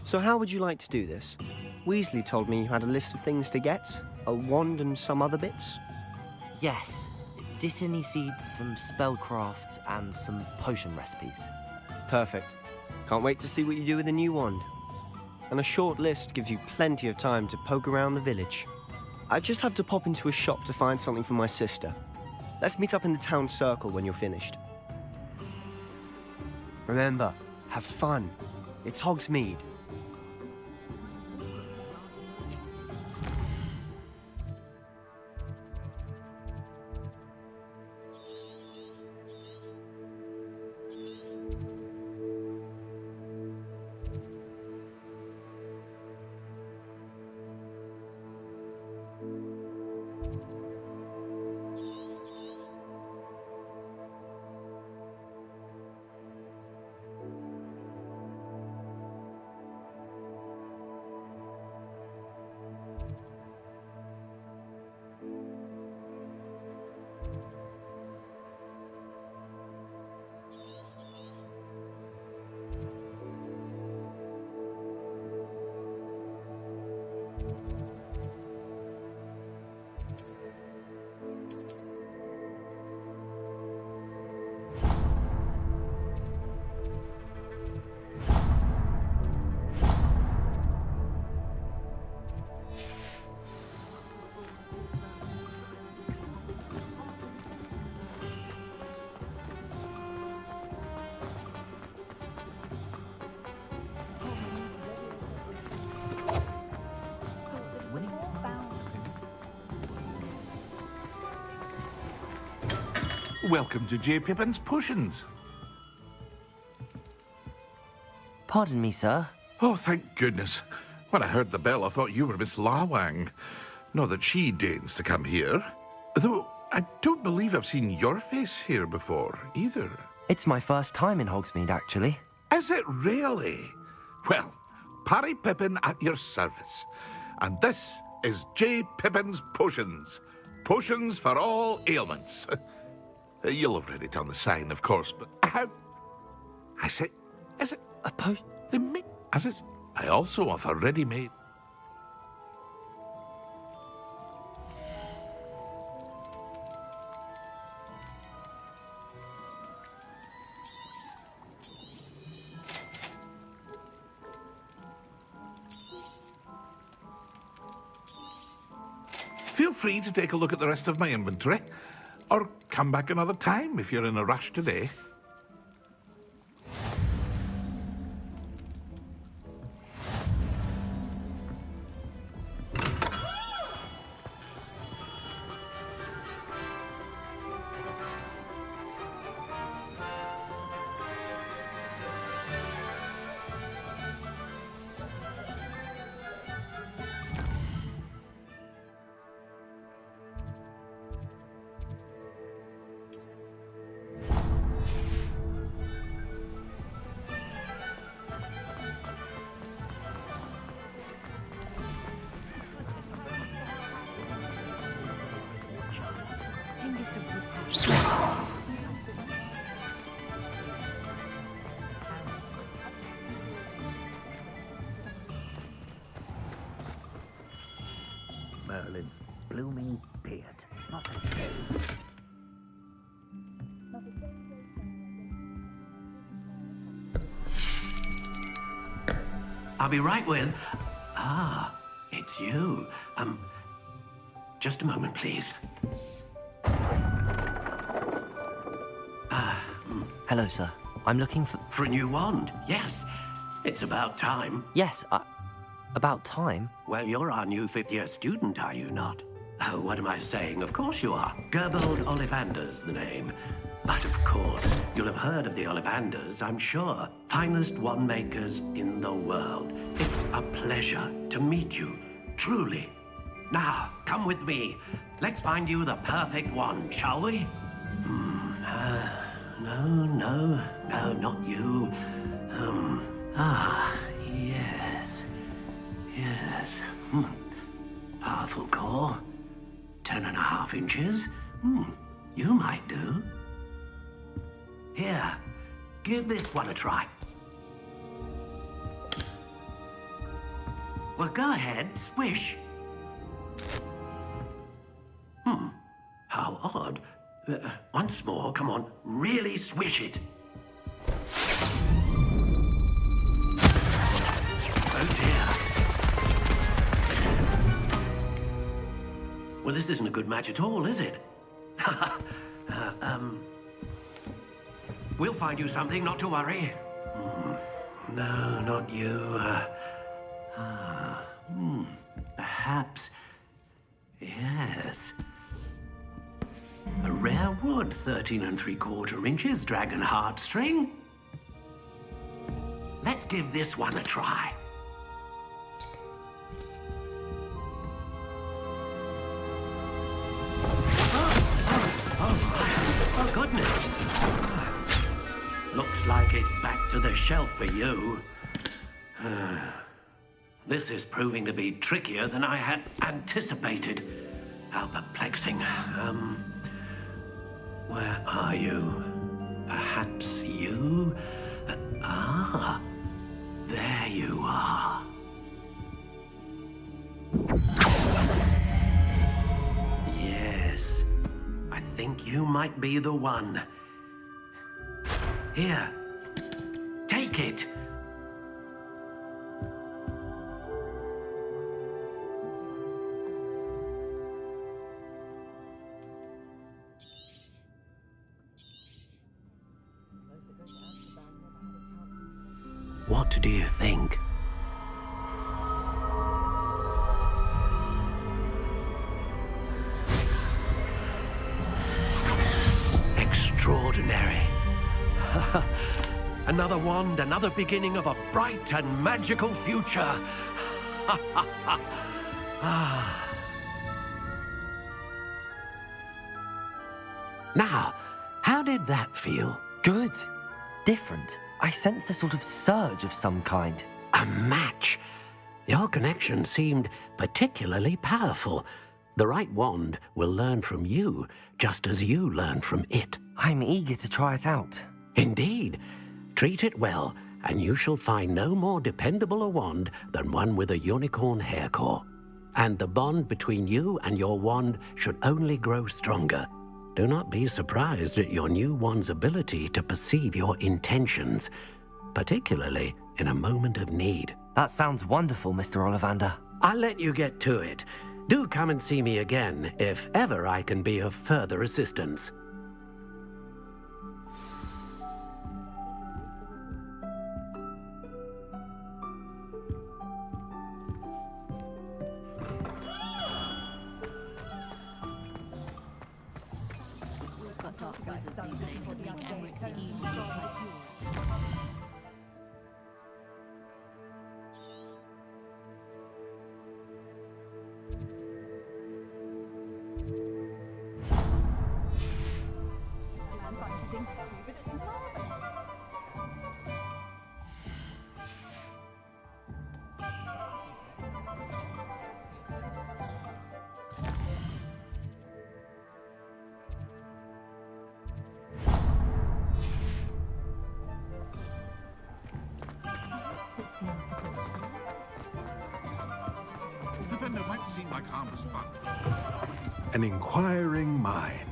So how would you like to do this? Weasley told me you had a list of things to get, a wand and some other bits. Yes. Dittany seeds, some spellcrafts, and some potion recipes. Perfect. Can't wait to see what you do with the new wand. And a short list gives you plenty of time to poke around the village. I just have to pop into a shop to find something for my sister. Let's meet up in the town circle when you're finished. Remember, have fun. It's Hogsmeade. Welcome to J. Pippin's Potions. Pardon me, sir. Oh, thank goodness. When I heard the bell, I thought you were Miss Lawang. Not that she deigns to come here. Though, I don't believe I've seen your face here before, either. It's my first time in Hogsmeade, actually. Is it really? Well, Parry Pippin at your service. And this is J. Pippin's Potions. Potions for all ailments. You'll have read it on the sign, of course, but how? I say, is it a potion? As it? I also offer ready-made. Feel free to take a look at the rest of my inventory, or come back another time if you're in a rush today. Merlin's blooming beard. Not a shame. I'll be right with... Ah, it's you. Just a moment, please. Hello, sir. I'm looking for... For a new wand, yes. It's about time. Yes, about time? Well, you're our new fifth-year student, are you not? Oh, what am I saying? Of course you are. Gerbold Ollivander's the name. But of course, you'll have heard of the Ollivanders, I'm sure. Finest wand makers in the world. It's a pleasure to meet you, truly. Now, come with me. Let's find you the perfect wand, shall we? No, not you. Yes. Powerful core. 10.5 inches. You might do. Here, give this one a try. Well, go ahead, swish. How odd. Once more, come on, really swish it. Oh dear. Well, this isn't a good match at all, is it? We'll find you something, not to worry. No, not you. Perhaps. Yes. A rare wood, 13 3/4 inches, dragon heartstring. Let's give this one a try. Oh, goodness. Looks like it's back to the shelf for you. This is proving to be trickier than I had anticipated. How perplexing. Where are you? Perhaps you? There you are. Yes, I think you might be the one. Here, take it. What do you think? Another wand, another beginning of a bright and magical future. Now, how did that feel? Good. Different. I sensed a sort of surge of some kind. A match. Your connection seemed particularly powerful. The right wand will learn from you, just as you learn from it. I'm eager to try it out. Indeed. Treat it well, and you shall find no more dependable a wand than one with a unicorn hair core. And the bond between you and your wand should only grow stronger. Do not be surprised at your new wand's ability to perceive your intentions, particularly in a moment of need. That sounds wonderful, Mr. Ollivander. I'll let you get to it. Do come and see me again if ever I can be of further assistance. Pippin, it might seem like harmless fun. An inquiring mind.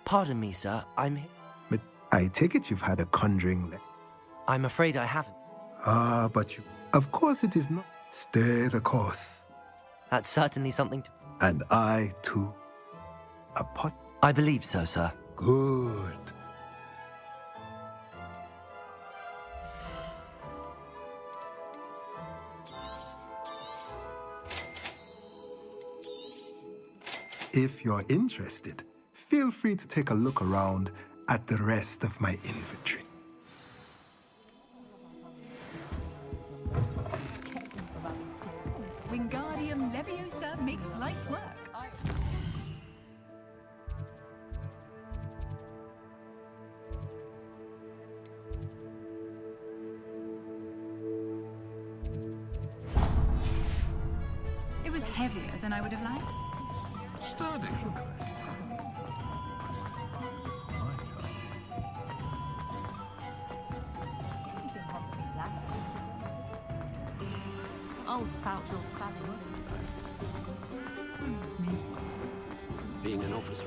Pardon me, sir. But I take it you've had a conjuring I'm afraid I haven't. Ah, but you... Of course it is not. Stay the course. That's certainly something to... And I, too. A pot... I believe so, sir. Good. If you're interested, feel free to take a look around at the rest of my inventory. Wingardium Leviosa makes light work. It was heavier than I would have liked. Sturdy. I'll spout your fabulous. Being an officer.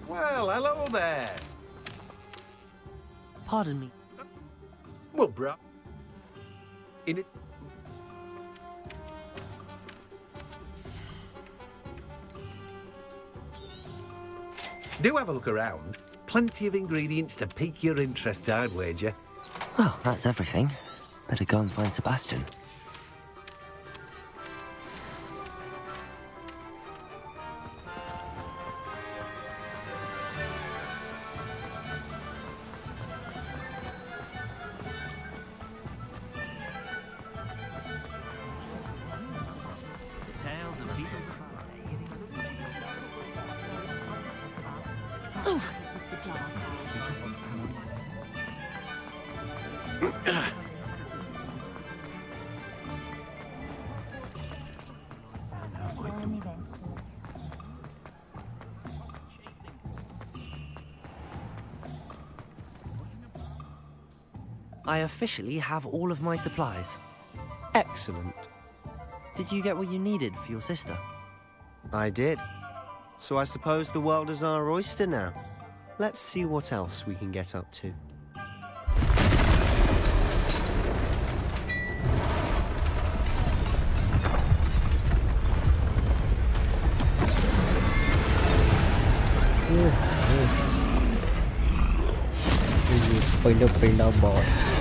Well, hello there. Pardon me. Well, bro. In it. Do have a look around. Plenty of ingredients to pique your interest, I'd wager. Well, that's everything. Better go and find Sebastian. I officially have all of my supplies. Excellent. Did you get what you needed for your sister? I did. So I suppose the world is our oyster now. Let's see what else we can get up to. पहिला boss